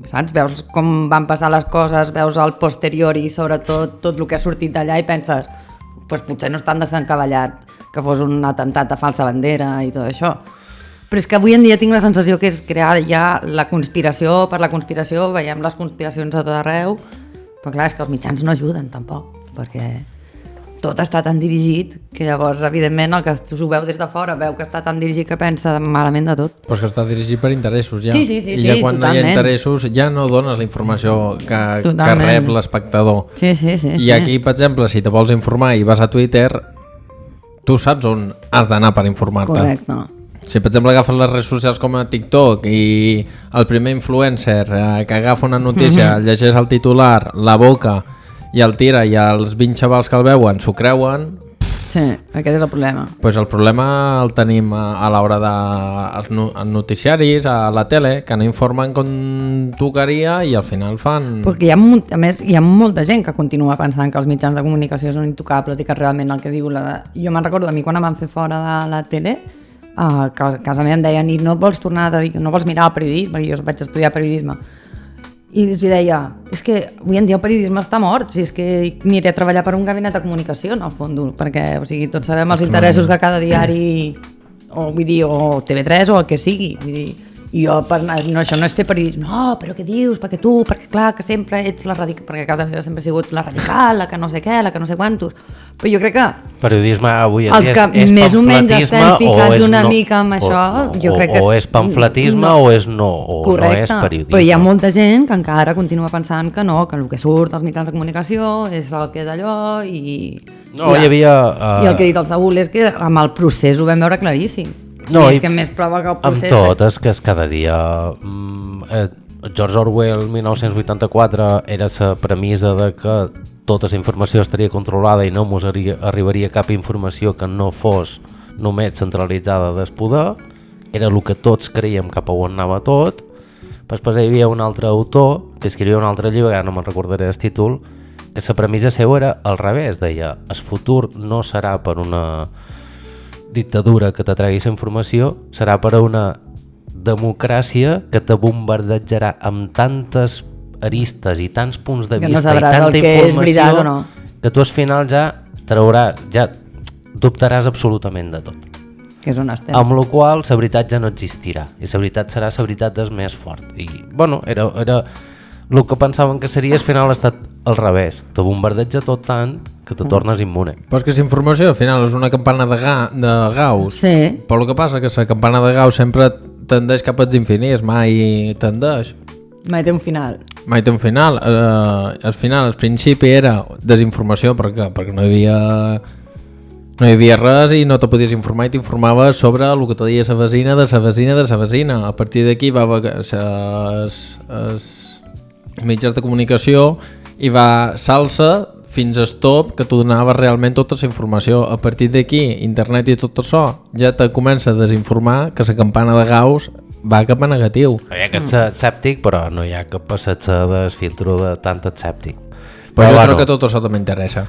saps? Veus com van passar les coses, veus el posteriori, sobretot tot el que ha sortit d'allà i penses, pues potser no és tan desencavallat que fos un atemptat de falsa bandera i tot això. Però és que avui en dia tinc la sensació que és crear ja la conspiració per la conspiració, veiem les conspiracions a tot arreu, però clar, és que els mitjans no ajuden tampoc, perquè tot està tan dirigit que llavors, evidentment, el que s'ho veu des de fora, veu que està tan dirigit que pensa malament de tot. Però és que està dirigit per interessos, ja. Sí, I ja quan no hi ha totalment. interessos ja no dones la informació que Totalment. rep l'espectador. Sí. I aquí, per exemple, si te vols informar i vas a Twitter, tu saps on has d'anar per informar-te. Correcte. Si, per exemple, agafes les redes socials com a TikTok i el primer influencer que agafa una notícia, llegeix el titular, la boca i el tira i els 20 xavals que el veuen s'ho creuen, Sí, aquest és el problema. pues el problema el tenim a l'hora dels noticiaris, a la tele, que no informen com tocaria i al final fan... Perquè a més, hi ha molta gent que continua pensant que els mitjans de comunicació són intocables i que realment el que diu... Jo me'n recordo de mi quan em van fer fora de la tele, a casa meva em deien i no vols tornar a dedicar, no vols mirar el periodisme, perquè jo vaig estudiar periodisme. I els deia, és que avui en dia el periodisme està mort, si és que aniré a treballar per un gabinet de comunicació, en el fons, perquè o sigui, tots sabem els interessos que cada diari, o vull dir, o TV3 o el que sigui, vull dir, i jo, no, això no és fer periodisme, no, però què dius, perquè tu, perquè clar, que sempre ets la radical, perquè a casa meva sempre ha sigut la radical, la que no sé què, la que no sé quantos, però jo crec que Periodisme avui en els dia que és més o menys pamfletisme estem o ficats és una no, mica amb això, jo crec que... O és pamfletisme o és no, o correcte, no és periodisme. però hi ha molta gent que encara continua pensant que no, que el que surt als mitjans de comunicació és el que d'allò i... No, hi havia... I el que ha dit el Saúl és que amb el procés ho vam veure claríssim. No, I és que més prova que el procés... Amb tot, és que és cada dia... George Orwell, 1984, era la premissa de que tota la informació estaria controlada i no ens arribaria cap informació que no fos només centralitzada del poder. Era el que tots creiem cap a on anava tot. Després hi havia un altre autor que escrivia un altre llibre, ara no me'n recordaré el títol, que la premissa seva era al revés, deia, el futur no serà per una dictadura que t'atregui la informació, serà per a una democràcia que te bombardejarà amb tantes aristes i tants punts de Que no vista i sabràs tanta el que és veritat informació o no. que tu al final ja ja dubtaràs absolutament de tot. Que és on estem. Amb la qual la veritat ja no existirà i la veritat serà la veritat del més fort. I bueno, era el que pensaven que seria, al final ha estat al revés. Te bombardeja tot tant que te tornes immune. Però és que la informació al final és una campana de Gauss. Sí. Però el que passa és que la campana de Gauss sempre tendeix cap als infinits, mai tendeix. Mai té un final. Mai té un final. Al final, al principi era desinformació perquè no hi havia res i no te podies informar i t'informaves sobre el que te deia la vecina de la vecina de la vecina. A partir d'aquí va els mitjans de comunicació i va salsa fins a stop que t'ho donava realment tota la informació. A partir d'aquí, internet i tot això ja te comença a desinformar que la campana de Gauss va cap a negatiu. Hi ha que ser escèptic, però no hi ha que passar-se del filtro de tant escèptic. Però jo crec que tot això també m'interessa.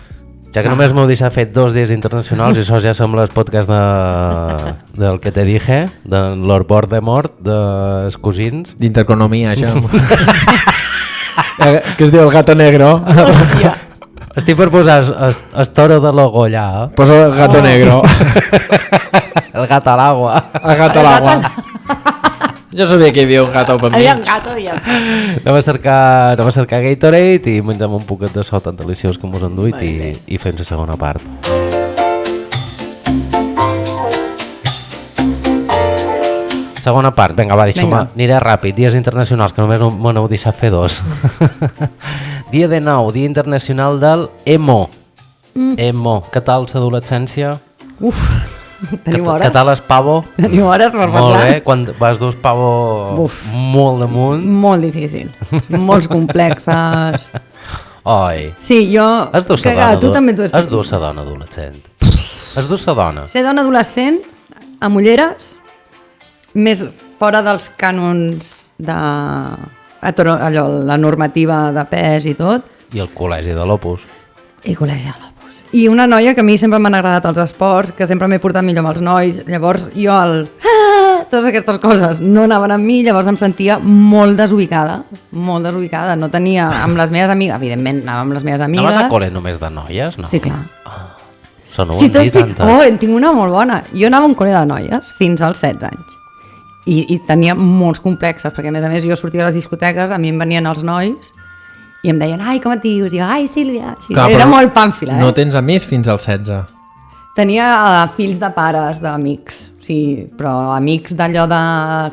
Ja que només m'heu deixat fet 2 dies internacionals i això ja sembla el podcast del que te dije, de Lord Voldemort, dels cosins. D'interconomia, això. Que es diu el gato negro. Estic per posar el toro de logo allà. Posa el gato negro. El gat a l'aigua. El gato a l'agua. Jo sabia que hi havia un gato per mi. Havia un gato, ja. Anem a cercar Gatorade i mengem un poquet de so tan deliciós que mos han duit i fem la segona part. Segona part, vinga, va, deixa'm, aniré ràpid. Dies internacionals, que només me n'heu deixat fer 2. Dia de 9, Dia Internacional del Emo. Emo, què tal l'adolescència? Uf, teniu hores? Què tal el pavo? Teniu hores per parlar? Molt bé, quan vas dur el pavo molt damunt. Molt difícil, molts complexes. Oi. Sí, jo... Es du sa crec que dona, tu també t'ho es du sa dona adolescent. Es du sa dona. Ser dona adolescent, amb ulleres, més fora dels cànons de... allò, la normativa de pes i tot, I el col·legi de l'Opus. i col·legi de l'Opus. I una noia que a mi sempre m'han agradat els esports, que sempre m'he portat millor amb els nois, llavors jo totes aquestes coses no anaven amb mi, llavors em sentia molt desubicada, no tenia amb les meves amigues, evidentment anava amb les meves amigues. Anaves a col·le només de noies? No. Sí, clar. Són un Si dir tantes. en tinc una molt bona. Jo anava a un col·le de noies fins als 16 anys. I tenia molts complexes, perquè a més jo sortia a les discoteques, a mi em venien els nois i em deien, ai, com et dius? I jo, ai, Sílvia. Així, Clar, era però molt pàmfila, No tens amics fins als 16. Tenia fills de pares, d'amics, sí, però amics d'allò de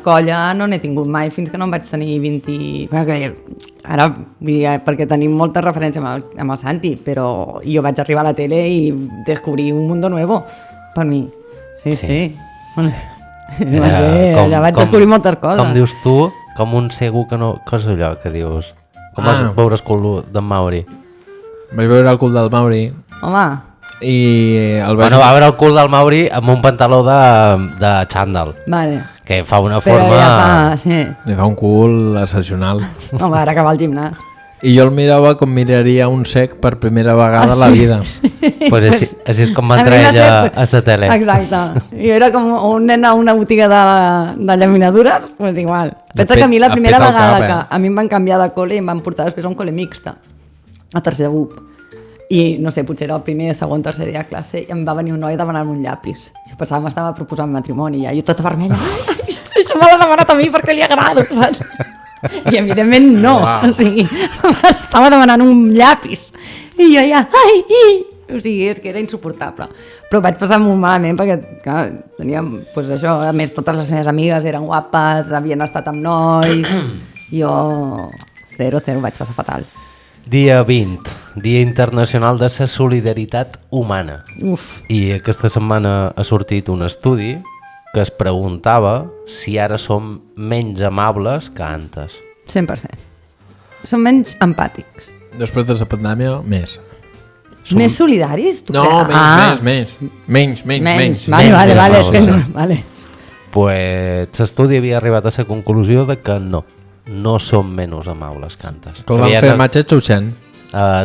colla no n'he tingut mai fins que no em vaig tenir 20... Bueno, que ara, vull dir, perquè tenim molta referència amb el Santi, però jo vaig arribar a la tele i descobrí un mundo nuevo per mi. Sí. No sé, allà vaig descobrir moltes coses. Com dius tu, com un segur que no... Què és allò que dius? Com vas veure el cul d'en Mauri? Vaig veure el cul del Mauri Home, i el vaig... Bueno, va veure el cul del Mauri amb un pantaló de xandall, vale. que fa una Però forma... ja fa, sí. Li fa un cul excepcional. Home, ara que va al gimnàs. I jo el mirava com miraria un sec per primera vegada a la vida. Pues així és com va A entrar mi va ella ser- a la tele. Exacte. Jo era com un nen a una botiga de llaminadures, pues igual. Pensa que a mi la Et primera peta el vegada cap, que a mi em van canviar de col·le i em van portar després a un col·le mixta, a tercer de UP. I no sé, potser era el primer, segon, tercer dia de classe i em va venir un noi a demanar-me un llapis. Jo pensava que m'estava proposant matrimoni i jo tota vermella. Ai, això me l'ha demanat a mi perquè li agrada, saps? I evidentment no, o sigui, m'estava demanant un llapis i jo ja, o sigui, és que era insuportable, però vaig passar molt malament perquè, clar, teníem, doncs això, a més totes les meves amigues eren guapes, havien estat amb nois, jo, zero, vaig passar fatal. Dia 20, Dia Internacional de la Solidaritat Humana. Uf, I aquesta setmana ha sortit un estudi que es preguntava si ara som menys amables que antes. 100%. Són menys empàtics. Després de la pandèmia, més. Més solidaris? Tu No, creus? menys. Vale, amables. és que no, vale. Pues l'estudi havia arribat a la conclusió de que no som menys amables que antes. Que el van fer a Massachusetts.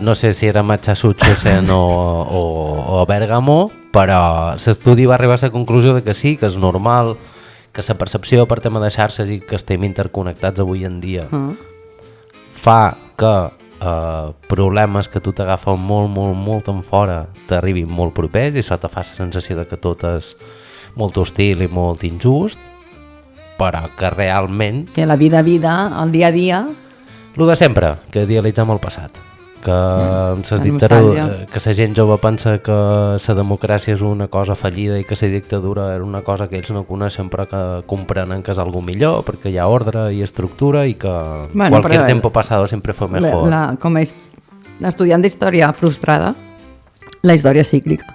No sé si era Massachusetts o a Bèrgamo, però l'estudi va arribar a la conclusió de que sí, que és normal, que la percepció per tema de xarxes i que estem interconnectats avui en dia fa que problemes que tu t'agafen molt en fora t'arribin molt propers i això te fa la sensació de que tot és molt hostil i molt injust, però que realment Que la vida, el dia a dia... lo de sempre, que idealitzem el passat, que ses la dictadures, nostàlgia. que la gent jove pensa que la democràcia és una cosa fallida i que la dictadura és una cosa que ells no coneixen però que comprenen que és algo millor perquè hi ha ordre i estructura i que cualquier tiempo pasado siempre fue mejor. Com a estudiant d'història frustrada, la història és cíclica.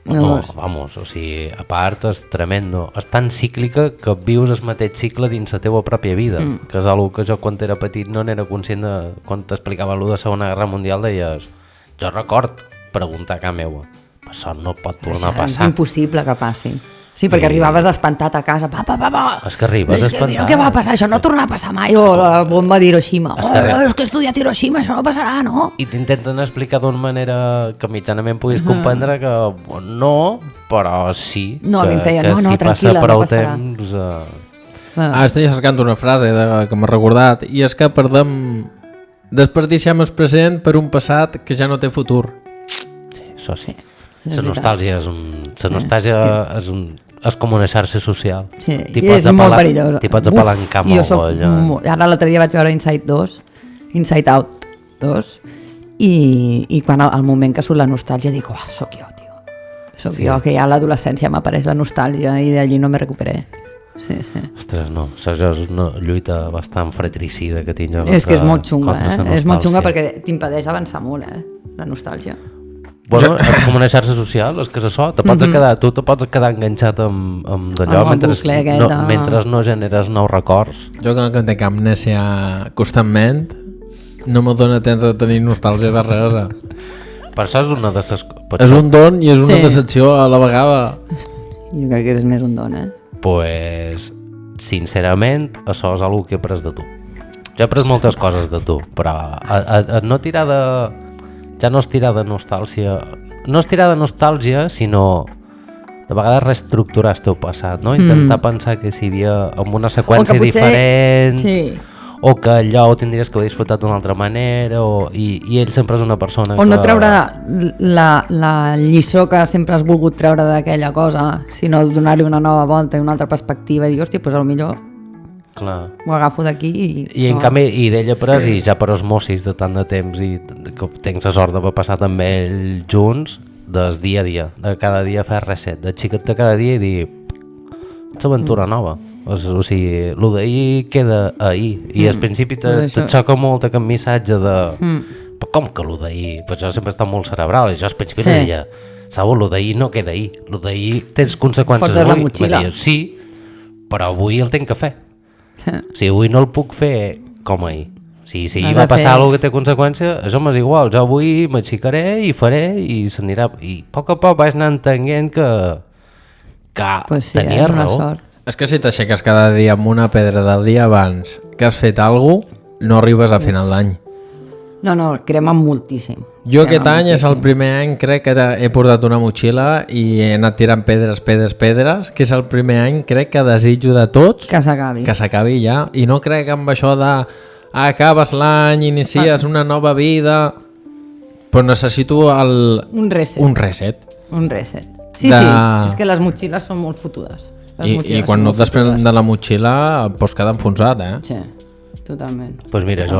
No, vamos, o sigui, a part és tremendo, és tan cíclica que vius el mateix cicle dins la teva pròpia vida, que és una que jo quan era petit no n'era conscient de, quan t'explicava allò de la Segona Guerra Mundial deies, jo record preguntar a casa meva, això no pot tornar a És passar. impossible que passi. Sí, perquè arribaves espantat a casa, pa. És que arribes espantat. Què va passar? Això no tornarà a passar mai. O la bomba d'Hiroshima. És que És que he estudiat Hiroshima, això no passarà, no? I t'intenten explicar d'una manera que mitjanament puguis comprendre que no, però sí, No, a mi em que, feia, que no, si passa tranquil·la, no prou passarà. temps... Estic cercant una frase que m'ha recordat i és que desperdiciem el present per un passat que ja no té futur. Sí, això sí. és La nostàlgia és com una xarxa social. Sí, T'hi i pots és molt apel·lar- perillosa. T'hi pots apalancar molt. Ara l'altre dia vaig veure Inside Out 2, i quan al moment que surt la nostàlgia dic, sóc jo, tio. Sóc jo, que ja a l'adolescència m'apareix la nostàlgia i d'allí no me recuperé. Sí. Ostres, no, això és una lluita bastant fratricida que tinc jo. És que és molt xunga, contra la És molt xunga nostàlgia. perquè t'impedeix avançar molt, la nostàlgia. Bueno, és com una xarxa social, és que és això, tu te pots quedar enganxat amb d'allò Amb el bucle aquest, mentre no generes nous records. Jo que tenc amnèsia constantment, No me dóna temps de tenir nostàlgia de res. Per això és una de les... És un don i és una Sí. decepció a la vegada. Jo crec que és més un don, Pues, sincerament, això és una que he après de tu. Jo he après moltes coses de tu, però a no tirar de... Ja no és tirar de nostàlgia... No és tirar de nostàlgia, sinó de vegades reestructurar el teu passat, no? Intentar pensar que si hi havia amb una seqüència diferent... Sí. O que allò ho tindries que haver disfrutat d'una altra manera, i ell sempre és una persona O no treure la lliçó que sempre has volgut treure d'aquella cosa, sinó donar-li una nova volta i una altra perspectiva i dir, hòstia, doncs potser Clar. ho agafo d'aquí I en canvi, i d'ell après, i ja per osmosis de tant de temps, i que tens la sort d'haver passat amb ell junts, des dia a dia, de cada dia fer reset, de xiquet cada dia i dir, ets aventura nova. O sigui, el d'ahir queda ahir, i al principi te xoca molt aquest missatge de però com que el d'ahir? Pues jo sempre he estat molt cerebral, i jo al principi deia, sabeu, el d'ahir no queda ahir, el d'ahir tens conseqüències Portes la avui. motxilla. Deia, sí, però avui el tenc que fer. O sigui, avui no el puc fer com ahir. O sigui, si ahir va passar alguna que té conseqüència, això m'és igual, jo avui m'aixecaré i faré i s'anirà. I a poc vaig anar entenent que pues sí, tenia és una raó. sort. És que si t'aixeques cada dia amb una pedra del dia abans que has fet alguna cosa, no arribes a final d'any. No, crema moltíssim. Jo aquest any és el primer any, crec que he portat una motxilla i he anat tirant pedres, que és el primer any, crec que desitjo de tots Que s'acabi. que s'acabi ja, i no crec amb això de acabes l'any, inicies una nova vida, però necessito Un reset. un reset. Un reset. Sí, De- sí, és que les motxilles són molt fotudes. I quan no et desprens de la motxilla pots quedar enfonsat, Sí, totalment. Doncs mira, jo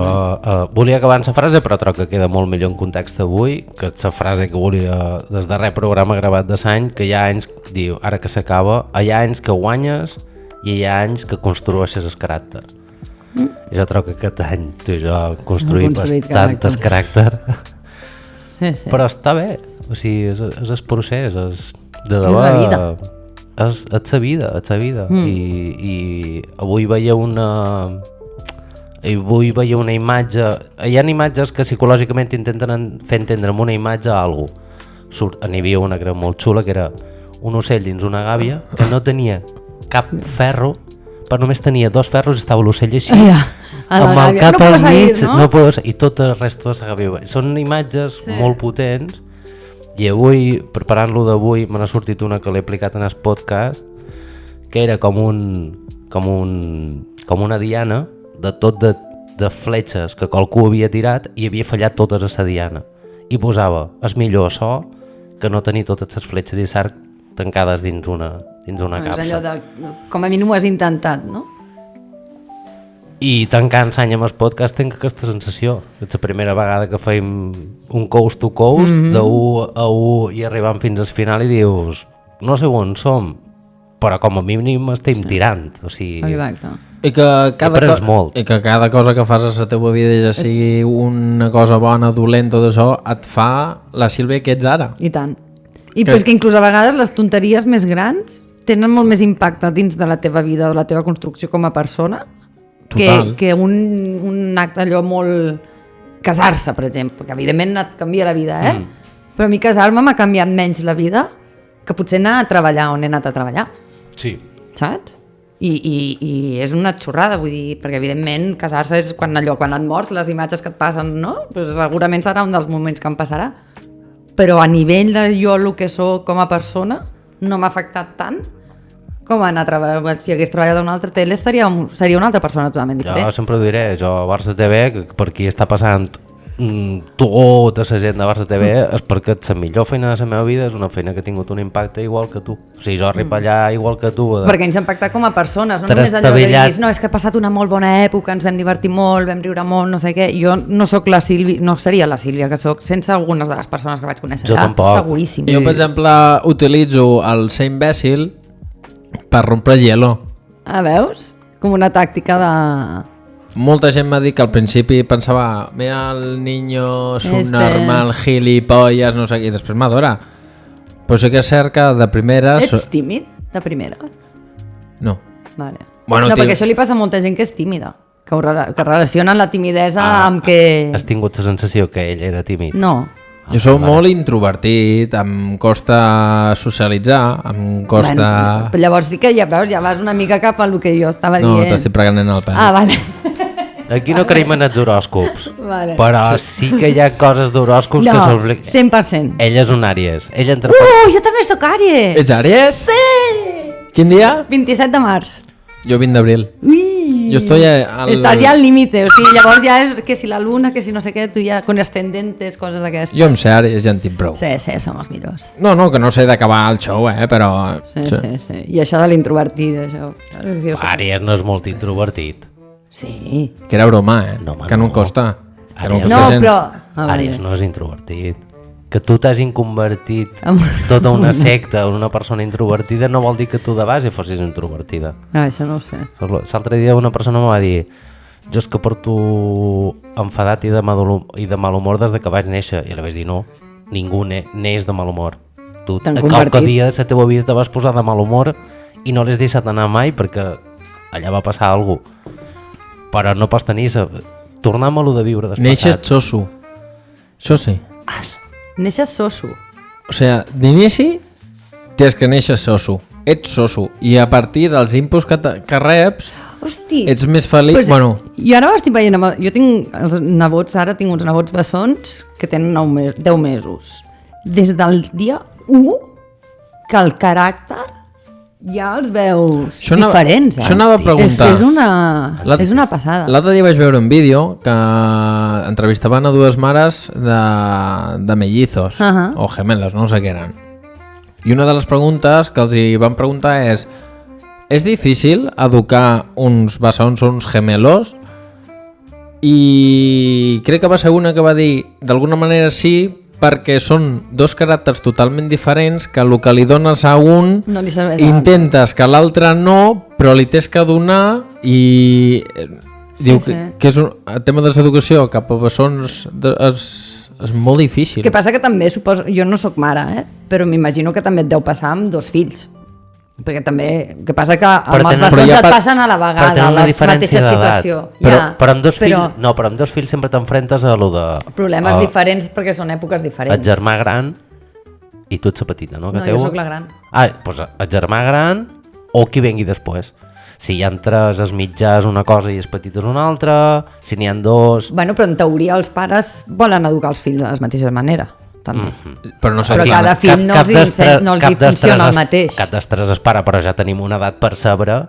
volia acabar amb la frase, però trobo que queda molt millor en context avui, que és la frase que volia des darrer programa gravat de l'any, que hi ha anys, diu, ara que s'acaba, hi ha anys que guanyes i hi ha anys que construeixes el caràcter. I jo trobo que aquest any jo he construït bastant caràcter. Sí. Però està bé, o sigui, és el procés, és de debò, la vida. és la vida, I avui veia una imatge, hi ha imatges que psicològicament intenten fer entendre amb una imatge a algú. N'hi havia una que era molt xula, que era un ocell dins una gàbia que no tenia cap ferro, però només tenia 2 ferros i estava l'ocell així, amb el cap al mig, i tot el resto de la gàbia. Són imatges molt potents, i avui, preparant-lo d'avui, me n'ha sortit una que l'he aplicat en el podcast, que era com una diana de tot de fletxes que qualcú havia tirat i havia fallat totes a la diana. I posava, és millor això que no tenir totes les fletxes i l'arc tancades dins una capsa. És allò de, com a mínim ho has intentat, no? I tancant l'any amb el podcast tinc aquesta sensació. És la primera vegada que feim un coast to coast, de 1 a 1 i arribant fins al final i dius, no sé on som, però com a mínim estem tirant. O sigui, Exacte. I que cada cosa que fas a la teva vida, ja sigui una cosa bona, dolenta, tot això, et fa la Sílvia que ets ara. I tant. I pues que inclús a vegades les tonteries més grans tenen molt més impacte dins de la teva vida, de la teva construcció com a persona, que un acte allò molt... Casar-se, per exemple, que evidentment et canvia la vida, Però a mi casar-me m'ha canviat menys la vida que potser anar a treballar on he anat a treballar. Sí. Saps? I és una xorrada, vull dir, perquè evidentment casar-se és quan et mors, les imatges que et passen, no? Pues segurament serà un dels moments que em passarà. Però a nivell de jo el que sóc com a persona no m'ha afectat tant com anar a treballar. Si hagués treballat a una altra tele seria una altra persona totalment diferent. Jo sempre ho diré, a Barça TV, que per qui està passant tota la gent de Barça TV és perquè la millor feina de la meva vida és una feina que ha tingut un impacte igual que tu. O sigui, jo arribo allà igual que tu. Perquè ens ha impactat com a persones, no només allò de dir, no, és que ha passat una molt bona època, ens vam divertir molt, vam riure molt, no sé què. Jo no sóc la Sílvia, no seria la Sílvia que sóc sense algunes de les persones que vaig conèixer. Jo tampoc. Seguríssim. Jo, per exemple, utilitzo el ser imbècil per rompre el hielo. Veus? Com una tàctica de... Molta gent m'ha dit que al principi pensava mira el niño subnormal, gilipollas, no sé què, i després m'adora. Però sí que és cert que de primera... Ets tímid, de primera? No. Vale. Bueno, no, perquè això li passa a molta gent que és tímida. que relacionen la timidesa amb que... Has tingut la sensació que ell era tímid? No. Jo sóc molt introvertit, em costa socialitzar, em costa... Però llavors sí que ja veus, ja vas una mica cap a lo que jo estava No, dient. t'estic pregant el pèl. Ah, vale. Aquí no creiem en els horòscops, Vale. però sí que hi ha coses d'horòscops que No, s'obliquen. 100%. Ell és un Àries. Ell entra Jo també sóc Àries! Ets Àries? Sí! Quin dia? 27 de març. Jo 20 d'abril. Ui! Jo estoy al... Estàs ja al límite, o sigui, llavors ja és que si la luna, que si no sé què, tu ja con ascendentes, coses d'aquestes. Jo em sé Àries, ja en tinc prou. Sí, som els millors. No, que no sé d'acabar el show, però... Sí. I això de l'introvertit, això. Jo sóc- Àries no és molt introvertit. Sí. Que era broma, No, home, que no em no. costa. Que no em Àries costa No, gens. però... Ah, Àries no és introvertit. Que tu t'hagin convertit Amb- tota una secta en una persona introvertida no vol dir que tu de base fossis introvertida. Ah, això no ho sé. L'altre dia una persona em va dir jo és que porto enfadat i de mal humor des de que vaig néixer. I li vaig dir no, ningú neix de mal humor. Tu T'han qualque convertit. dia de la teva vida te vas posar de mal humor i no l'has deixat anar mai perquè allà va passar alguna cosa. Però no pots tenir tornar amb lo de viure desplaçat. Neixes soso. Això sí. Neixes soso. O sigui, d'inici tens que néixer soso. Ets soso. I a partir dels inputs que reps, Hosti. ets més feliç. Pues, Bueno, jo ara ho estic veient, jo tinc els nebots, ara tinc uns nebots bessons que tenen 10 mesos. Des del dia 1 que el caràcter ja els veus diferents. Això anava a preguntar. És una passada. L'altre dia vaig veure un vídeo que entrevistaven a dues mares de mellizos, o gemelos, no sé què eren. I una de les preguntes que els hi van preguntar és difícil educar uns bessons o uns gemelos? I crec que va ser una que va dir d'alguna manera sí, perquè són dos caràcters totalment diferents que el que li dones a un No li serveix a intentes que l'altre no, però li tens que donar i diu sí. que és el tema de l'educació cap a bessons és molt difícil. Que passa que també, suposo, jo no sóc mare, però m'imagino que també et deu passar amb 2 fills. Perquè també, que passa que amb els tenen- bessons però ja et pa- passen a la però vegada, tenen una la diferència mateixa d'edat. situació. Però amb dos fills, no, però amb dos fills sempre t'enfrentes a lo de... Problemes diferents perquè són èpoques diferents. El germà gran i tu ets la petita, no? Que No, teu... jo sóc la gran. Ah, doncs el germà gran o qui vengui després. Si hi ha tres, els mitjars una cosa i els petits una altra, si n'hi ha dos... Bueno, però en teoria els pares volen educar els fills de la mateixa manera. També. Però no sé Però qui. cada fill no els hi funciona el mateix. Cap dels tres es para, però ja tenim una edat per saber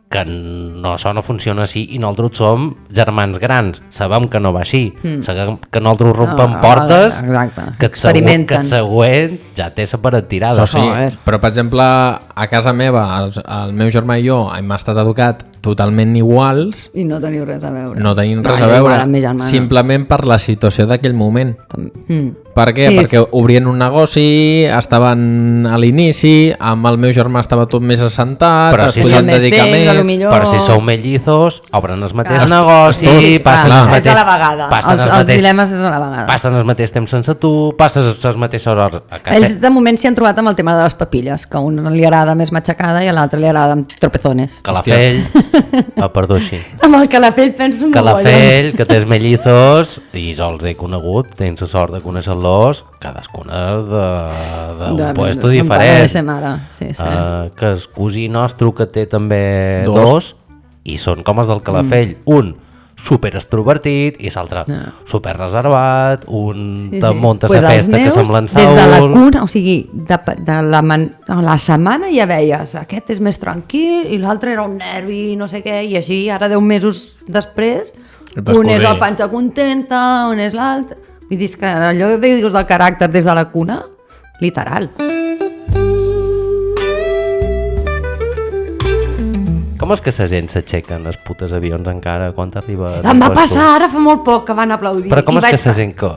que no, això no funciona així i nosaltres som germans grans. Sabem que no va així. Sabem que nosaltres rompem portes, exacte. que el següent ja té la paret tirada. Això sí, però per exemple a casa meva el meu germà i jo hem estat educat totalment iguals, I no teniu res a veure. no tenim res jo a veure, igual amb mi germana. simplement per la situació d'aquell moment. Per què? Sí, Perquè obrien un negoci, estaven a l'inici, amb el meu germà estava tot més assentat, Però es si podien són més dedicar temps, més... a lo millor- Per si sou mellizos, obren el mateix Clar, negoci, tot, passen clar. els És a mateix... la vegada. Passen Els dilemes és a la vegada. Passen el mateix temps sense tu, passes les mateixes hores a casa. Ells de moment s'hi han trobat amb el tema de les papilles, que a un li agrada més matxacada i a l'altre li agrada amb tropezones. Calafell, perdó així. Amb el calafell penso molt Calafell, que tens mellizos, i jo els he conegut, tens la sort de conèixer-los, cadascuna d'un puesto diferent. Sí. Que el cosí nostre que té també dos, i són com els del Calafell. Un super extrovertit i l'altre super reservat, un te munta Pues la festa que semblen Saul. Des de la cuna, o sigui, a la setmana ja veies, aquest és més tranquil i l'altre era un nervi, no sé què, i així ara 10 mesos després, un és el panxa contenta, un és l'altre. Vull dir, és que allò de dir del caràcter des de la cuna, literal. Com és que la gent s'aixequen els putes avions encara quan t'arriba... Em va passar ara fa molt poc que van aplaudir. Però com i és que vaig- la gent que...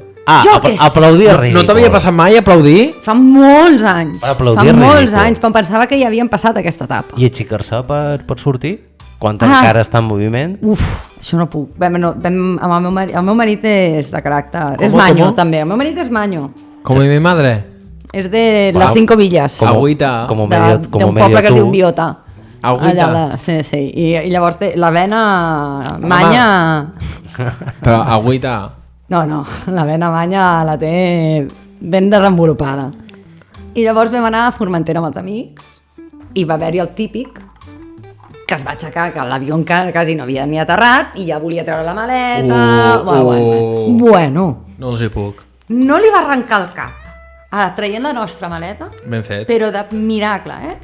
Jo què sé. aplaudir és ridícul. No t'havia passat mai aplaudir? Fa molts anys. Per aplaudir fa és molts ridícul. anys, però em pensava que ja havien passat aquesta etapa. I aixecar-se per sortir? Quan encara està en moviment? Uf, això no puc. Amb el meu marit és de caràcter. Com, És manyo, com? també. El meu marit és manyo. Com mi madre? És de las 5 villas. Agüita. Como d'un medio poble que es diu tú. Biota. Agüita. Sí. I llavors té la vena manya... Però agüita. No, la vena manya la té ben desenvolupada. I llavors vam anar a Formentera amb els amics i va haver-hi el típic que es va aixecar, que l'avió encara quasi no havia ni aterrat i ja volia treure la maleta... Bueno. No els hi puc. No li va arrencar el cap. Traient la nostra maleta, Ben fet. però de miracle,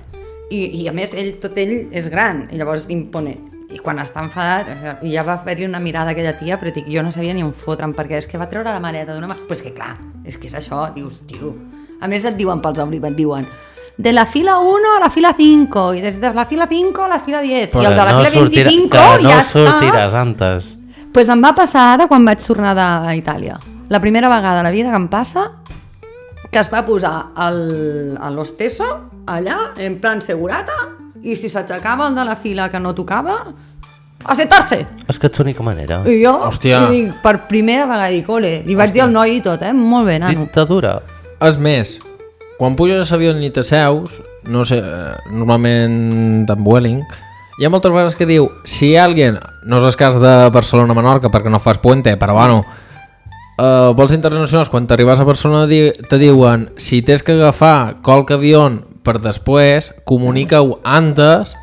I a més, tot ell és gran, i llavors impone. I quan està enfadat, ja va fer-li una mirada a aquella tia, però jo no sabia ni on fotre'm, perquè és que va treure la maleta d'una mà... Però és que clar, és que és això, dius, tio... A més et diuen pels oblits, et diuen de la fila 1 a la fila 5 i des de la fila 5 a la fila 10 i el de la fila 25 ja està. No sortiràs antes. Pues em va passar ara quan vaig tornar d'Itàlia. La primera vegada a la vida que em passa que es va posar a l'hostesso allà, en plan segurata, i si s'aixecava el de la fila que no tocava, a sentar-se! És que ets l'única manera. I jo, Hòstia. i dic, per primera vegada, dic, ole, li vaig dir al noi i tot, molt bé, nano. Dictadura. És més, quan puges a l'avió ni t'asseus, no sé, normalment en Vueling, hi ha moltes vegades que diu, si algú, no és el cas de Barcelona-Menorca perquè no fas puente, però bueno, vols internacionals, quan t'arribes a Barcelona te diuen, si tens que agafar qualque avió per després, comunica-ho antes,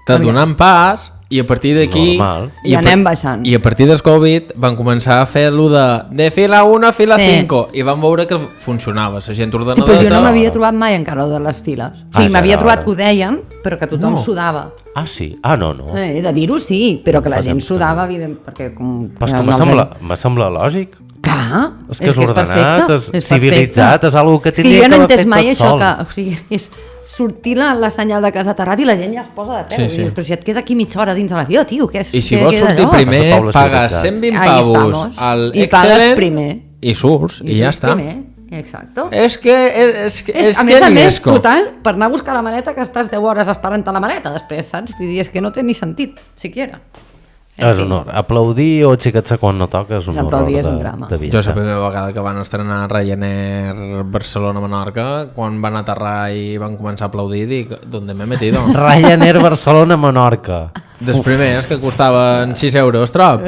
te donen pas, i a partir d'aquí... Normal. I anem baixant. I a partir del Covid van començar a fer-lo de fila 1 a fila 5 i van veure que funcionava. La gent ordenadora... Però jo no m'havia trobat mai encara de les files. O sigui, m'havia trobat que ho deien, però que tothom sudava. Ah, sí? Ah, no. De dir-ho sí, però que la gent sudava, evident, perquè com... Però és que m'assembla lògic. Clar, És que és ordenat, perfecte, és civilitzat, és algo que tindria que que haver fet fet mai tot això sol. que, o sigui, és sortir la senyal de casa aterrat i la gent ja es posa de peu. Sí. Dius, però si et queda aquí mitja hora dins de l'avió, tio, què és? I si què vols queda sortir allò? primer, Has de poble pagues civilitzat. 120 Ahí pavos estamos. al I pagues Excel primer. i surts, i ja surts està. Primer. Exacto. És que A més a més, total, per anar a buscar la maleta que estàs 10 hores esperant la maleta després, saps? Vull dir, és que no té ni sentit, siquiera. És un horror. Aplaudir o xicar-se quan no toca és un horror Aplaudir és un drama. de Jo la viatjar. primera vegada que van estrenar Ryanair Barcelona-Menorca, quan van aterrar i van començar a aplaudir, dic, ¿dónde me he metido? Ryanair Barcelona-Menorca. Dels primers, que costaven 6 euros, trop.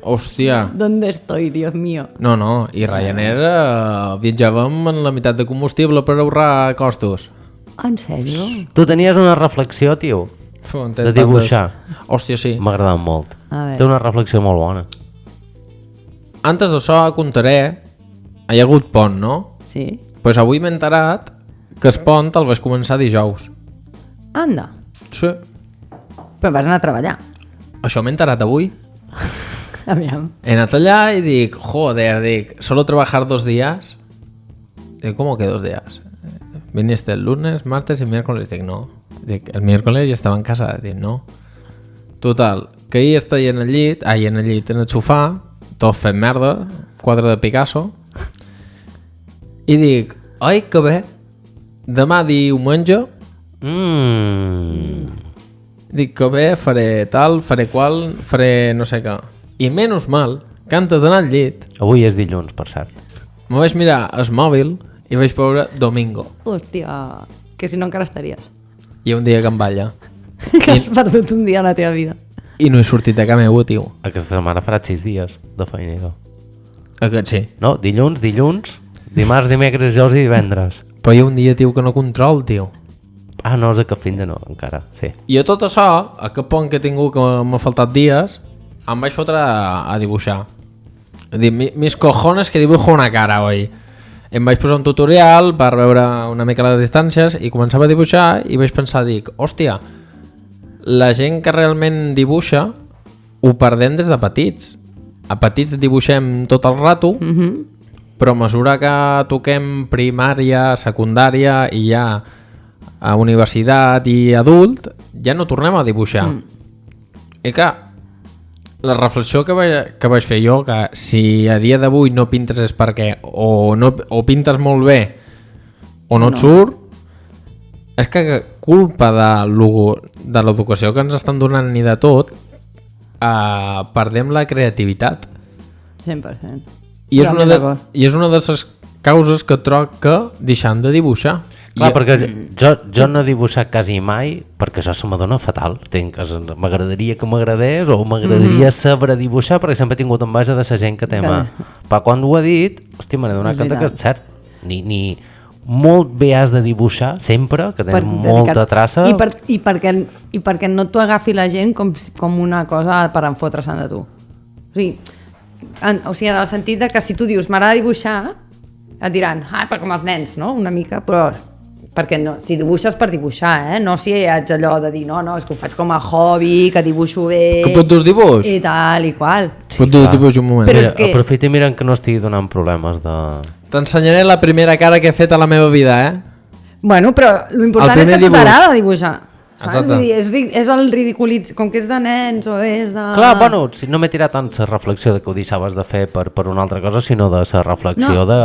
Hòstia. ¿Dónde estoy, Dios mío? No, i Ryanair viatjàvem en la meitat de combustible per ahorrar costos. En sèrio? Tu tenies una reflexió, tio, de dibuixar. Hòstia, sí. M'ha agradat molt. A veure. Té una reflexió molt bona. Antes d'això contaré, hi ha hagut pont, no? Sí. Pues avui m'he enterat que el pont el vaig començar dijous. Anda. Sí. Però vas anar a treballar. Això m'he enterat avui. Aviam. He anat allà y dic, joder, ¿solo trabajar 2 días? Dic, ¿cómo que 2 días? Viniste el lunes, martes y miércoles. Dic, no. Dic, el miércoles ya estaba en casa. Dic, no. Total, que ahir estic en el llit, en el sofà, tot fent merda, quadre de Picasso, i dic, oi, que bé, demà diumenge, dic que bé, faré tal, faré qual, faré no sé què. I menys mal, que antes d'anar al llit, Avui és dilluns, per cert. me vaig mirar el mòbil i vaig veure domingo. Hòstia, que si no encara estaries. I un dia que em balla. Que has perdut un dia a la teva vida. I no he sortit de casa meva, tio. Aquesta setmana farà 6 dies de feina. Aquest sí. No, dilluns, dimarts, dimecres, dijous i divendres. Però hi ha un dia, tio, que no control, tio. Ah, no, és aquest fin de no, encara, sí. I a tot això, a aquest pont que he tingut que m'ha faltat dies, em vaig fotre a dibuixar. Dir, mis cojones que dibujo una cara hoy. Em vaig posar un tutorial per veure una mica les distàncies i començava a dibuixar i vaig pensar, dic, hòstia, la gent que realment dibuixa ho perdem des de petits. A petits dibuixem tot el rato, però a mesura que toquem primària, secundària i ja a universitat i adult, ja no tornem a dibuixar. I clar, la reflexió que vaig fer jo, que si a dia d'avui no pintes és perquè o pintes molt bé o no et surt, és que culpa de l'educació que ens estan donant ni de tot, perdem la creativitat. 100%. I és una de les causes que troc que deixant de dibuixar. Clar, perquè jo no he dibuixat quasi mai, perquè això se m'adona fatal. M'agradaria que m'agradés o m'agradaria saber dibuixar, perquè sempre he tingut enveja de la gent que té mà. Però quan ho he dit, hòstia, me n'he donat compte que és cert. Ni molt bé has de dibuixar, sempre, que tens molta traça. I perquè no t'ho agafi la gent com una cosa per enfotre-se'n de tu. O sigui, en el sentit de que si tu dius m'agrada dibuixar, et diran, però com els nens, no? Una mica, però perquè no, si dibuixes per dibuixar, no si ets allò de dir, no, és que ho faig com a hobby, que dibuixo bé... Que pot dur dibuix? I tal, i qual. Sí, pot dur dibuix un moment. Mira, aprofita i miren que no estigui donant problemes de... T'ensenyaré la primera cara que he fet a la meva vida, Bueno, però l'important és que t'agrada dibuixar. Exacte. És el ridiculit, com que és de nens o és de... Clar, bueno, no m'he tirat tant la reflexió de que ho deixaves de fer per una altra cosa, sinó de la reflexió de...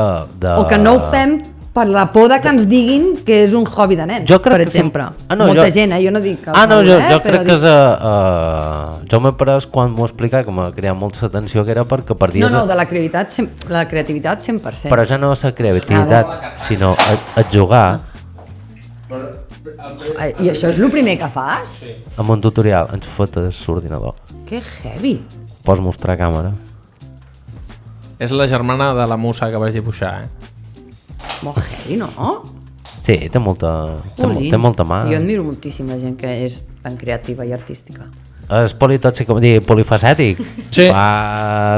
O que no ho fem per la por de que ens diguin que és un hobby de nens, per exemple. Molta gent, jo no dic que... jo crec que jo m'he pres quan m'ho explicava, que m'ha creat molta atenció, que era perquè per dies... No, de la creativitat 100%. Però ja no la creativitat, sinó a jugar... I això és el primer que fas? Sí. Amb un tutorial ens fotes l'ordinador. Que heavy. Pots mostrar càmera. És la germana de la musa que vaig dibuixar, Molt heavy, no? Sí, té molta mà. Jo admiro moltíssim la gent que és tan creativa i artística. És politòxic, com dir, polifacètic. Sí.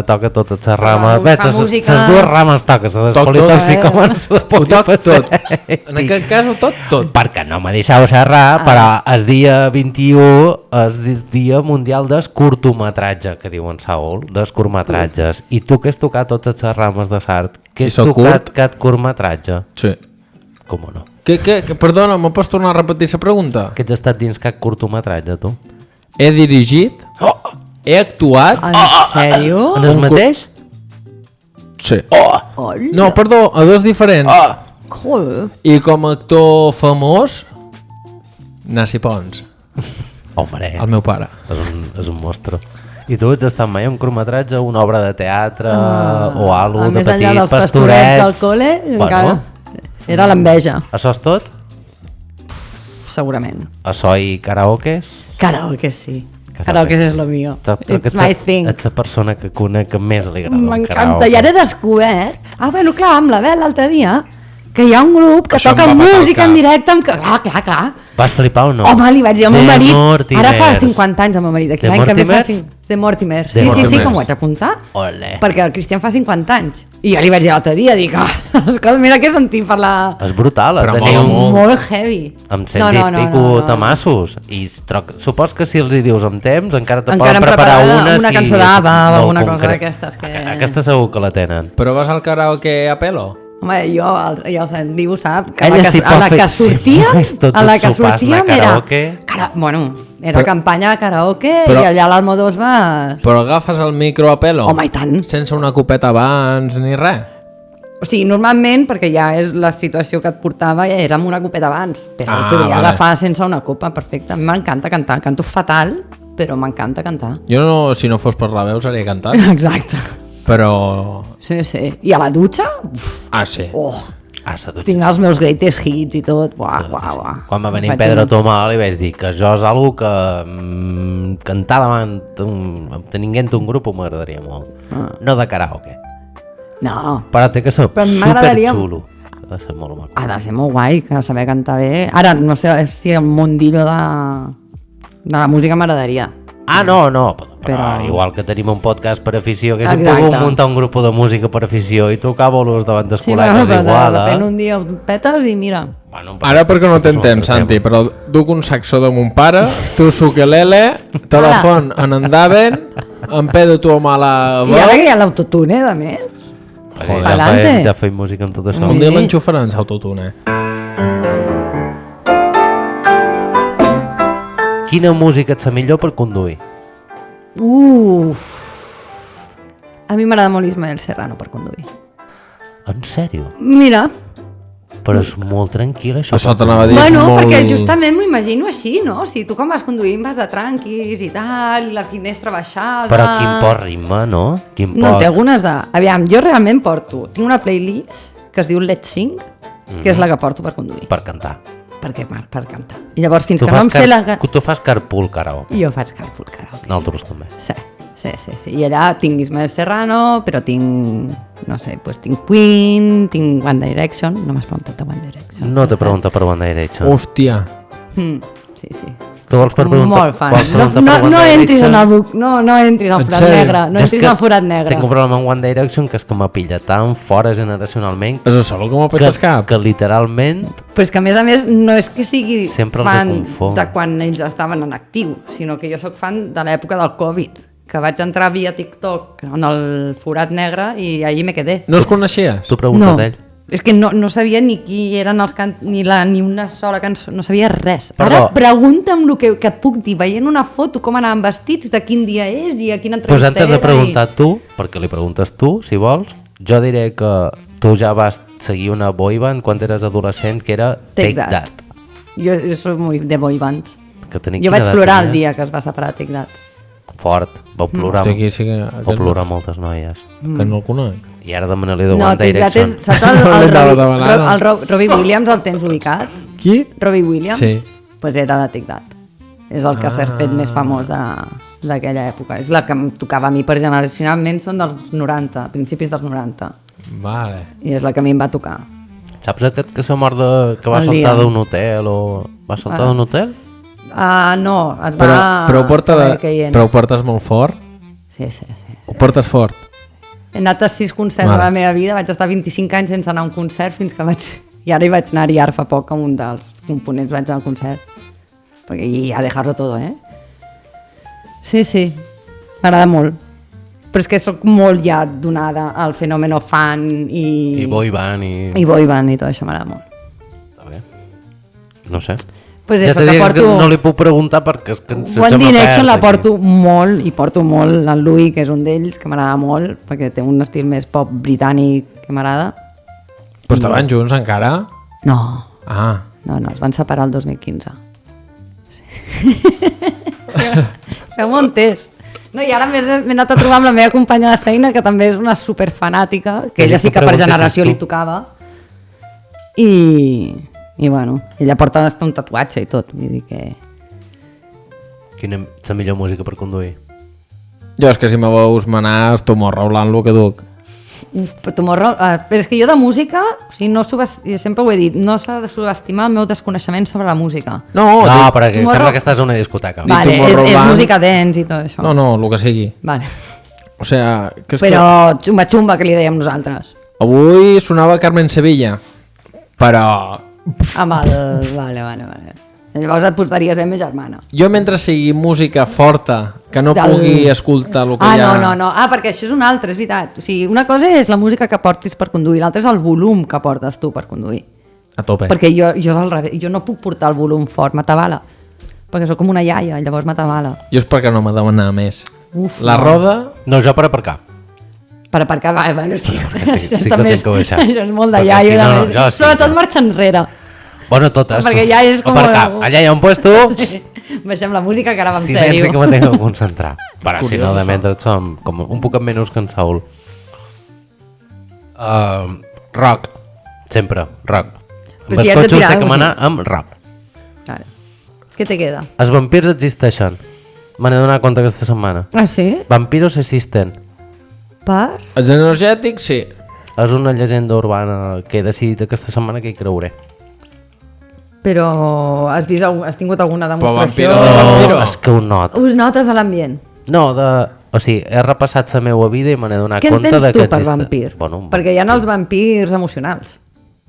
Toca totes les rames. Les dues rames toques, les politòxic com les polifacètic. En aquest cas, tot. Perquè no me deixeu xerrar, però el dia 21 és el dia mundial del curtometratge, que diuen Saúl, dels curtmetratges. I tu que has tocat totes les rames de l'art, que has tocat aquest curtmetratge? Sí. Com no? Perdona, m'ho pots tornar a repetir la pregunta? Que has estat dins cap curtometratge, tu? He dirigit, he actuat... En sèrio? En el mateix? Sí. Olla. No, perdó, a dos diferents. Joder. I com a actor famós, Nasi Pons. Hombre, el meu pare. És un monstre. I tu ets estat mai en curtmetratge, una obra de teatre o alguna de petit, pastorets? A més enllà dels pastorets del col·le, encara era l'enveja. Això és tot? Segurament. Això i karaokes? Karaoke, sí. Karaoke és lo mío. It's my thing. Ets la persona que conec que més li agrada el karaoke. M'encanta. I ara he descobert... Bueno, clar, amb la Bel l'altre dia, que hi ha un grup que toca música en directe. Clar. Vas flipar o no? Home, li vaig dir al meu marit... Ara fa 50 anys el meu marit. De Mortimer? De Mortimer. Sí, que m'ho vaig apuntar. Olé. Perquè el Cristian fa 50 anys. I jo li vaig dir l'altre dia, dic, escolta, mira què he sentit parlar... És brutal, teniu molt heavy. Amb 100 i pico tamassos. I supos que si els hi dius amb temps, encara te poden preparar una cançó d'Ava o alguna cosa d'aquestes. Aquesta segur que la tenen. Però vas al karaoke a pelo? Home, jo el Dibu sap que ella a la que sortia era campanya de karaoke i allà a l'Almodós va... Però agafes el micro a pelo? Home, i tant. Sense una copeta abans ni res? O sigui, normalment, perquè ja és la situació que et portava, era amb una copeta abans, però podria agafar sense una copa, perfecte. M'encanta cantar, canto fatal, però m'encanta cantar. Jo no, si no fos per la veu seria cantant. Exacte. Però... Sí. I a la dutxa? Sí. Tinc els meus greatest hits i tot. Buah. Quan va venir Pedro Tomà li vaig dir que jo és algo que cantar davant tenint un grup m'agradaria molt. No de karaoke. No. Però té que ser superxulo. Ha de ser molt maco. Ha de ser molt guai, que saber cantar bé. Ara, no sé si el mundillo de la música m'agradaria. No, però igual que tenim un podcast per afició, que si pogut muntar un grup de música per afició i tocar bolos davant dels col·legues igual, de repente un dia ho petes i mira. Ara perquè no tens temps, Santi, però duc un saxo de mon pare, tu sukelele, telefon en endaven, em pedo tu amb la veu... I ara que hi ha l'autotune, a més. Ja feim música amb tot això. Un dia m'enxufaran l'autotune. Quina música et sa millor per conduir? A mi m'agrada molt Ismael Serrano per conduir. En sèrio? Mira. Però és molt tranquil, això. Això t'anava a dir perquè justament m'ho imagino així, no? Si tu quan vas conduint vas de tranquis i tal, la finestra baixada... Però quin pot ritme, no? No, té algunes de... Aviam, jo realment tinc una playlist que es diu Let's Sing, que és la que porto per conduir. Per cantar. Per cantar. I llavors, fins que no em sé la... Tu fas carpool karaoke. Jo faig carpool karaoke. Nosaltres també. Sí. I allà tinc Ismael Serrano, però tinc, no sé, pues tinc Queen, tinc One Direction. No m'has preguntat de One Direction. No t'he preguntat per One Direction. Hòstia. Sí. Tu vols preguntar? Molt fan. Vols preguntar per One No entris Direction? en el buc, no entris al forat negre, no entris al forat negre. Tinc un problema amb One Direction que és que m'ha pillat tan fora generacionalment És això el que m'ho petes cap? que literalment Però és que a més no és que sigui Sempre els fan confon. de quan ells estaven en actiu, sinó que jo sóc fan de l'època del Covid, que vaig entrar via TikTok en el forat negre i allí me quedé. No els coneixies? tu pregunta No, d'ell. és que no sabia ni qui eren els ni una sola cançó, no sabia res. Perdó. Ara pregunta'm el que et puc dir, veient una foto, com anaven vestits, de quin dia és i a quina entrevista Pues antes de era preguntar tu, perquè li preguntes tu, si vols, jo diré que tu ja vas seguir una boyband quan eres adolescent que era Take That. Jo soc molt de boy bands. Que tenia Jo quina vaig edat plorar el tenies? dia que es va separar Take That. Fort, vau plorar, Hòstia, aquí sí que... vau plorar moltes noies. Que no el conec. I ara demana-li de No, One Take That Direction. és... Saps el No l'anava Robbie, demanant. el Robbie Williams el tens ubicat? Qui? Robbie Williams? Sí. Pues era de Take That. És el que s'ha fet més famós d'aquella època. És la que em tocava a mi, per generacionalment són dels 90, principis dels 90. Vale. I és la que a mi em va tocar. Saps aquest que s'ha mort que va El saltar dia. d'un hotel o... Va saltar d'un hotel? No, es Però, va... però ho portes molt fort? Sí. Ho portes fort? He anat a 6 concerts a la meva vida, vaig estar 25 anys sense anar a un concert fins que vaig... I ara hi vaig anar-hi ara fa poc amb un dels components, vaig anar al concert. Perquè i a dejar-lo todo, eh? Sí, m'agrada molt. Però és que sóc molt ja donada al fenòmeno fan I boyband i boyband i tot això m'agrada molt. Està bé. No sé. Pues Ja això, t'he que dit porto... que no li puc preguntar perquè és que One Direction la porto molt, i porto molt el Louis, que és un d'ells, que m'agrada molt, perquè té un estil més pop britànic que m'agrada. Però estaven junts encara? No, Ah. no, es van separar el 2015. Feu-me un test. No, i ara m'he anat a trobar amb la meva companya de feina, que també és una superfanàtica, que ella sí que per generació li tocava. I bueno, ella porta un tatuatge i tot, vull dir que... Quina és la millor música per conduir? Jo és que si me veus manar és Tomorrowland el que duc. Però és que jo de música, o sigui, sempre ho he dit, no s'ha de subestimar el meu desconeixement sobre la música. No, No, perquè Tomorrow- sembla que estàs a una discoteca. Vale, és Tomorrowland. música dance i tot això. no, el que sigui. Vale. O sea, que és Però xumba-xumba, que li dèiem nosaltres. que avui sonava Carmen Sevilla, però Amb el... Vale. Llavors et portaries bé amb ma germana. jo mentre sigui música forta, que no pugui escoltar el que hi ha... No. Perquè això és un altre, és veritat. O sigui, una cosa és la música que portis per conduir, l'altra és el volum que portes tu per conduir. A tope. Perquè jo és al revés, jo no puc portar el volum fort, m'atabala. Perquè sóc com una iaia, llavors m'atabala. Jo és perquè no m'ha de demanar més. Uf, La no. roda... No, jo per aparcar. Per aparcar, bueno, sí. sí que també tinc que baixar. Això és molt de Perquè iaia. si no, també. jo sí. Sobretot marxa enrere. Bueno, totes. Perquè ja és com... Aparcar. Allà hi ha un puesto... Baixem la música, que ara va en Silenci sèrio. que me tengo que concentrar. Però si no, Curiós, de això. mentre som com un poc menys que en Saúl. Rock. Sempre, rock. Però Els si has de cotxos tirar té que alguna anar amb rock. Vale. Què te queda? Els vampirs existeixen. Me n'he donat compte aquesta setmana. Ah, sí? Vampiros existen. Per? Els energètics, sí. És una llegenda urbana que he decidit aquesta setmana que hi creuré. Però has tingut alguna demostració? vampiro de vampiro. És que ho not. Us notes a l'ambient? No, o sigui, he repassat la meva vida i me n'he donat Què compte entens de tu que per existe. vampir? Bueno, Perquè hi ha els vampirs emocionals,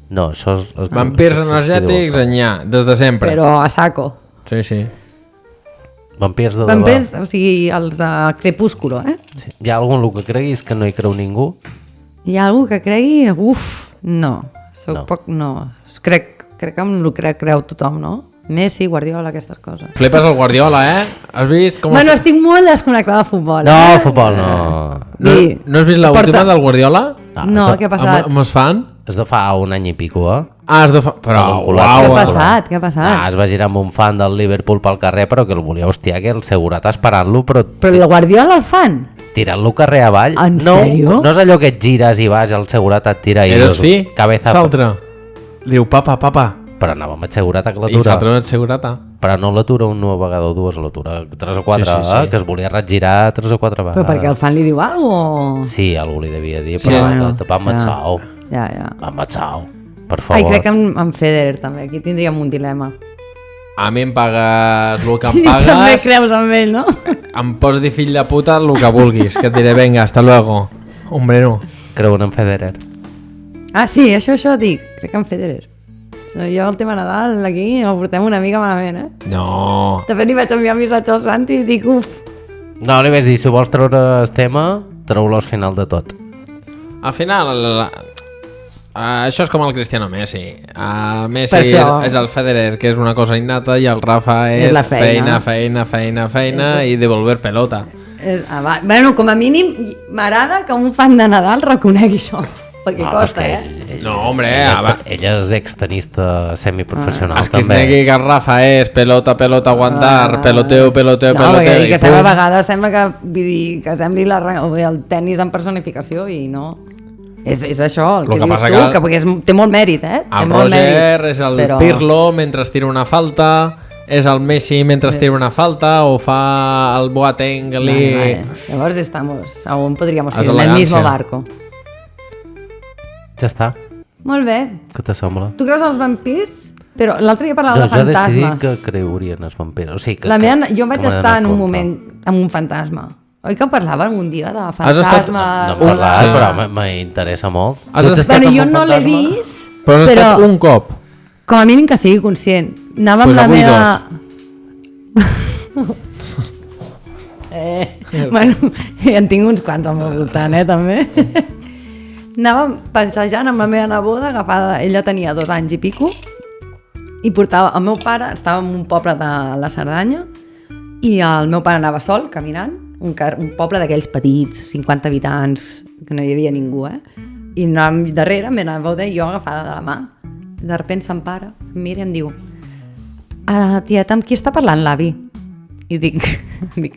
no, això és... Vampirs energètics, enllà, des de sempre. però a saco. Sí. Vampirs de Vampirs, o sigui, els de Crepúsculo, eh? Sí. Hi ha algun que creguis que no hi creu ningú? Hi ha algú que cregui? Uf, no. Soc No. poc... No. Crec que amb el que creu tothom, no? Messi, Guardiola, aquestes coses. Flipes el Guardiola, eh? Has vist com... Bueno, estic molt desconnectada de futbol. No, futbol no. No has vist l'última del Guardiola? No, què ha passat? Amb els fan? És de fa un any i pico, eh? Ah, és de fa... Però, Amb un Què uau, ha passat? Què ha passat? Ah, es va girar amb un fan del Liverpool pel carrer, però que el volia hostiar, que el segurat esperant-lo, però Però el Guardiola el fan? tirant-lo carrer avall. En no, sèrio? No és allò que et gires i vas, el segurat et tira i Eres fi? cabeza... S'altre. Diu, papa. Però anava amb segurata que I l'atura. s'altre amb segurata. Però no l'atura una vegada o dues, l'atura 3 o 4, Sí. que es volia regirar 3 o 4 vegades. Però perquè el fan li diu alguna cosa? Sí, algú li devia dir, Sí, però bueno, va amb xau. Ja. Va amb xau, per Ai, favor. crec que amb Federer també, aquí tindríem un dilema. A mi em pagues el que em I també pagues, creus amb ell, no? em pots dir fill de puta el que vulguis, que et diré, venga, hasta luego. Hombre, Creuen en Federer. Ah, sí, això dic. Crec que amb Federer. Jo el tema Nadal aquí ho portem una mica malament, eh? No. De fet, li vaig enviar un missatge al Santi i dic, uf, No, li vaig dir, si vols treure el tema, treu-lo al final de tot. Al final, això és com el Cristiano Messi. Messi Per això. és el Federer, que és una cosa innata, i el Rafa és la feina. feina i devolver pelota. Bueno, com a mínim m'agrada que un fan de Nadal reconegui això. Perquè No, costa, és que eh? No, hombre, ella és extenista semiprofessional es que es també. negui que el Rafa és pelota, aguantar, peloteo, No, perquè i que a pum. vegades sembla que, vull dir, que sembli el tennis en personificació i no. És això, el Lo que que dius passa tu, que perquè té molt mèrit, eh? Té El molt Roger mèrit, és el però- Pirlo mentre tira una falta, és el Messi mentre tira una falta, o fa el Boateng Vale. Llavors aún podríamos És ir en el mismo elegància. barco. Ja està. Molt bé. Què te sembla? Tu creus als vampirs? Però l'altre dia parlava Doncs de jo he decidit fantasmes. que creurien els vampirs. O sigui, que, Jo vaig que m'he estar donat en un compte. moment amb un fantasma. Oi que parlava algun dia de estat- fantasmes? No he parlat, Sí. però m'interessa molt. Has Tu ets estat Bueno, amb jo un no l'he fantasma? vist, Però has estat un cop. com a mínim que sigui conscient. Anava amb Pues la avui meva... Bueno, en tinc uns quants al meu voltant, també. Anava passejant amb la meva neboda, agafada, ella tenia 2 anys i pico, i portava, el meu pare estava en un poble de la Cerdanya, i el meu pare anava sol, caminant, un poble d'aquells petits, 50 habitants, que no hi havia ningú, i anàvem darrere, me neboda i jo agafada de la mà. De repente se'm para, em mira i em diu: tieta, amb qui està parlant l'avi? I dic,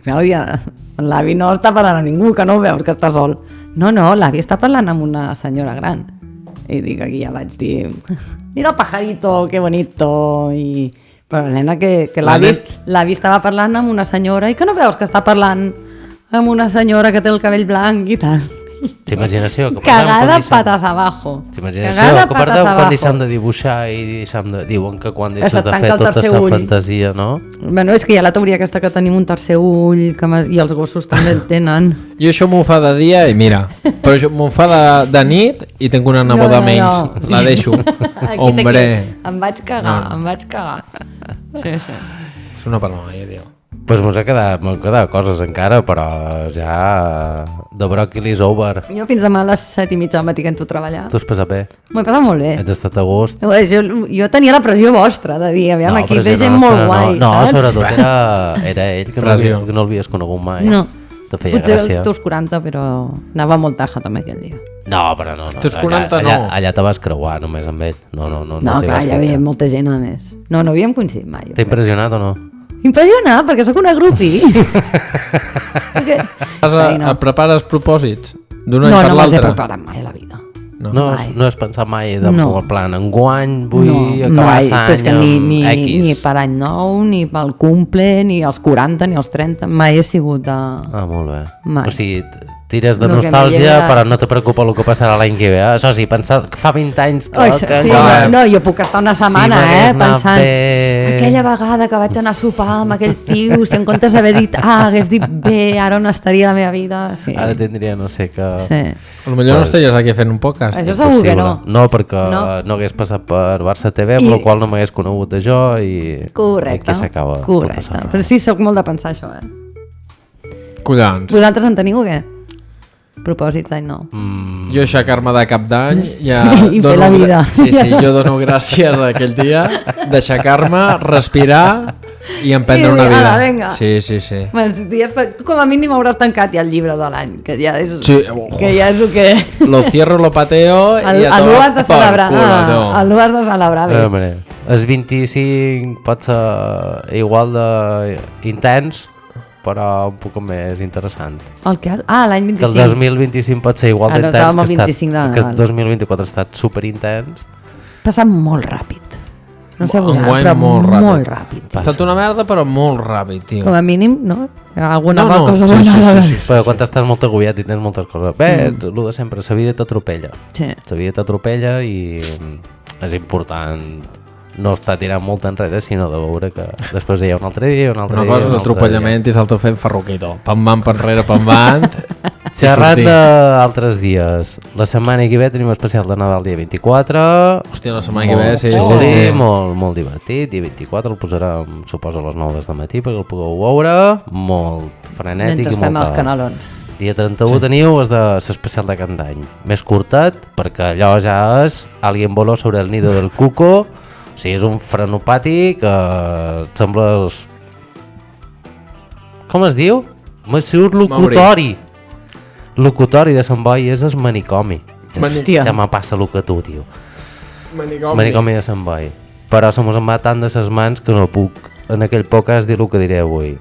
Clàudia, l'avi no està parlant a ningú, que no ho veus, que està sol. No, l'avi està parlant amb una senyora gran. I dic, aquí ja vaig dir, mira el pajarito, que bonito. Però nena, que l'avi estava parlant amb una senyora i que no veus que està parlant amb una senyora que té el cabell blanc i tal. S'imaginació. que Cagada portem quan patas abajo. S'imaginació, Cagada que patas portem quan abajo. deixem de dibuixar i deixem de... Diuen que quan deixes se't de tanca fer el tota tercer la ull. fantasia, no? Bueno, és que hi ha la teoria aquesta que tenim un tercer ull i els gossos també el tenen. Jo això m'ho fa de dia i mira, però això m'ho fa de nit i tinc una neboda menys. La deixo. Hombre. Em vaig cagar, Sí. És una paranoia, tio. Doncs m'han quedat coses encara, però ja de bròquilis over. Jo fins demà a les 7:30 del matí que entro a treballar. Tu has passat bé? M'ho he passat molt bé. Ets estat a gust? Jo tenia la pressió vostra de dir, aviam, aquí pressió ve gent nostra, molt guai, no, saps? sobretot era ell que no l'havies conegut mai. No. Te feia Potser gràcia. els teus 40, però anava molt taja també aquell dia. No, però no. teus 40 no. Allà te vas creuar només amb ell. No No, t'hi clar, vas hi havia fixar. molta gent a més. No havíem coincidit mai. jo T'ha crec. impressionat o no? Impressionat, perquè sóc una grupi. Prepares propòsits d'un any No, per no me'ls he l'altre? preparat mai a la vida. No has pensat mai de No. en plan, enguany vull acabar mai, l'any però és que ni X. per any nou, ni pel cumple, ni als 40, ni als 30, mai he sigut de... Ah, molt bé. Mai. O sigui, tires de No, que nostàlgia, me però no te preocupa el que passarà l'any que ve. Això sí, pensar que fa 20 anys que... Oi, sí, no, jo puc estar una setmana, m'hagués anat pensant bé. aquella vegada que vaig anar a sopar amb aquell tio, si en comptes d'haver dit hagués dit bé, ara on estaria la meva vida. Sí. Ara tindria, no sé, que... Sí. Potser no estaries aquí fent un podcast. Això segur que no. No, perquè no hagués passat per Barça TV, amb I- la qual no m'hagués conegut a jo i Correcte. aquí s'acaba Correcte. tota la Però sí, soc molt de pensar això, Collons. Vosaltres en teniu o què? Propòsits d'any nou. Jo aixecar-me de cap d'any ja I fer la vida. Sí, jo dono gràcies a aquell dia d'aixecar-me, respirar i emprendre I una dir, vida. "Ala, vinga". Sí. Bueno, tu com a mínim hauràs tancat ja el llibre de l'any, que ja és, Sí. que ja és el que... Lo cierro, lo pateo i El a ho has de tomar per celebrar. culo, El ho has de celebrar bé. Hombre, el 25 pot ser igual de intens, però un poc més interessant. El que? Ah, l'any Que el 25. 2025 pot ser igual Ara d'intens estàvem al que, 25 de que el Nadal. 2024 ha estat superintens passat molt ràpid. No sé Enguany vosaltres, però molt ràpid. ràpid. Ha estat una merda, però molt ràpid, tio. Com a mínim, no? Alguna No, cosa sí, bona. sí. Però quan estàs molt agobiat i tens moltes coses... Bé, el de sempre, la vida t'atropella. Sí. La vida t'atropella i és important no estar tirant molt enrere, sinó de veure que després hi ha un altre dia, un altre Una dia... cosa és l'atropellament i l'altra fent ferroquito. Pam, pam, per enrere, pam, pam. Xerrant d'altres dies, la setmana que ve tenim especial de Nadal dia 24. Hòstia, la setmana que ve, sí. Molt divertit. Dia 24 el posarem, suposo, a les 9 del matí perquè el pugueu veure. Molt frenètic Mentre i fem molt... els canalons. Dia 31 teniu és de l'especial de Can d'Any. Més curtet, perquè allò ja és Alguien voló sobre el nido del cuco. O sigui, és un frenopàtic que et sembla... Com es diu? M'ha sigut locutori. Locutori de Sant Boi és el manicomi. Hòstia. Ja me passa el que tu, tio. Manicomi de Sant Boi. Però se mos en va tant de ses mans que no puc en aquell podcast dir el que diré avui.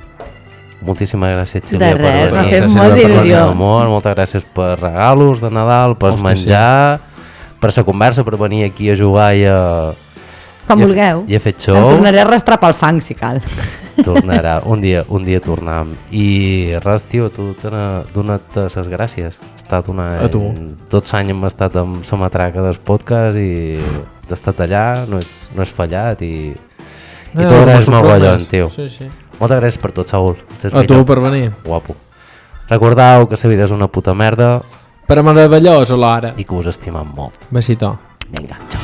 Moltíssimes gràcies, Xília, De res, m'ha venir. fet Gràcies molt per venir, il·lusió. Amor, moltes gràcies per regalos de Nadal, per menjar, per la conversa, per venir aquí a jugar i a... Com i a- vulgueu. I a fer Em show. tornaré a arrastrar pel fang, si cal. Tornarà, un dia tornam. I res, tio, tu t'ha donat les gràcies. Està donant... A tu. Tots anys hem estat amb la matraca del podcast i t'has estat allà, no ets fallat i tu eres mogollon, tio. Sí, sí. Moltes gràcies per tot, Saúl. Ets A tu millor. per venir. Guapo. Recordeu que la vida és una puta merda Però meravellós alhora. i que us estimem molt. Besito. Vinga, xau.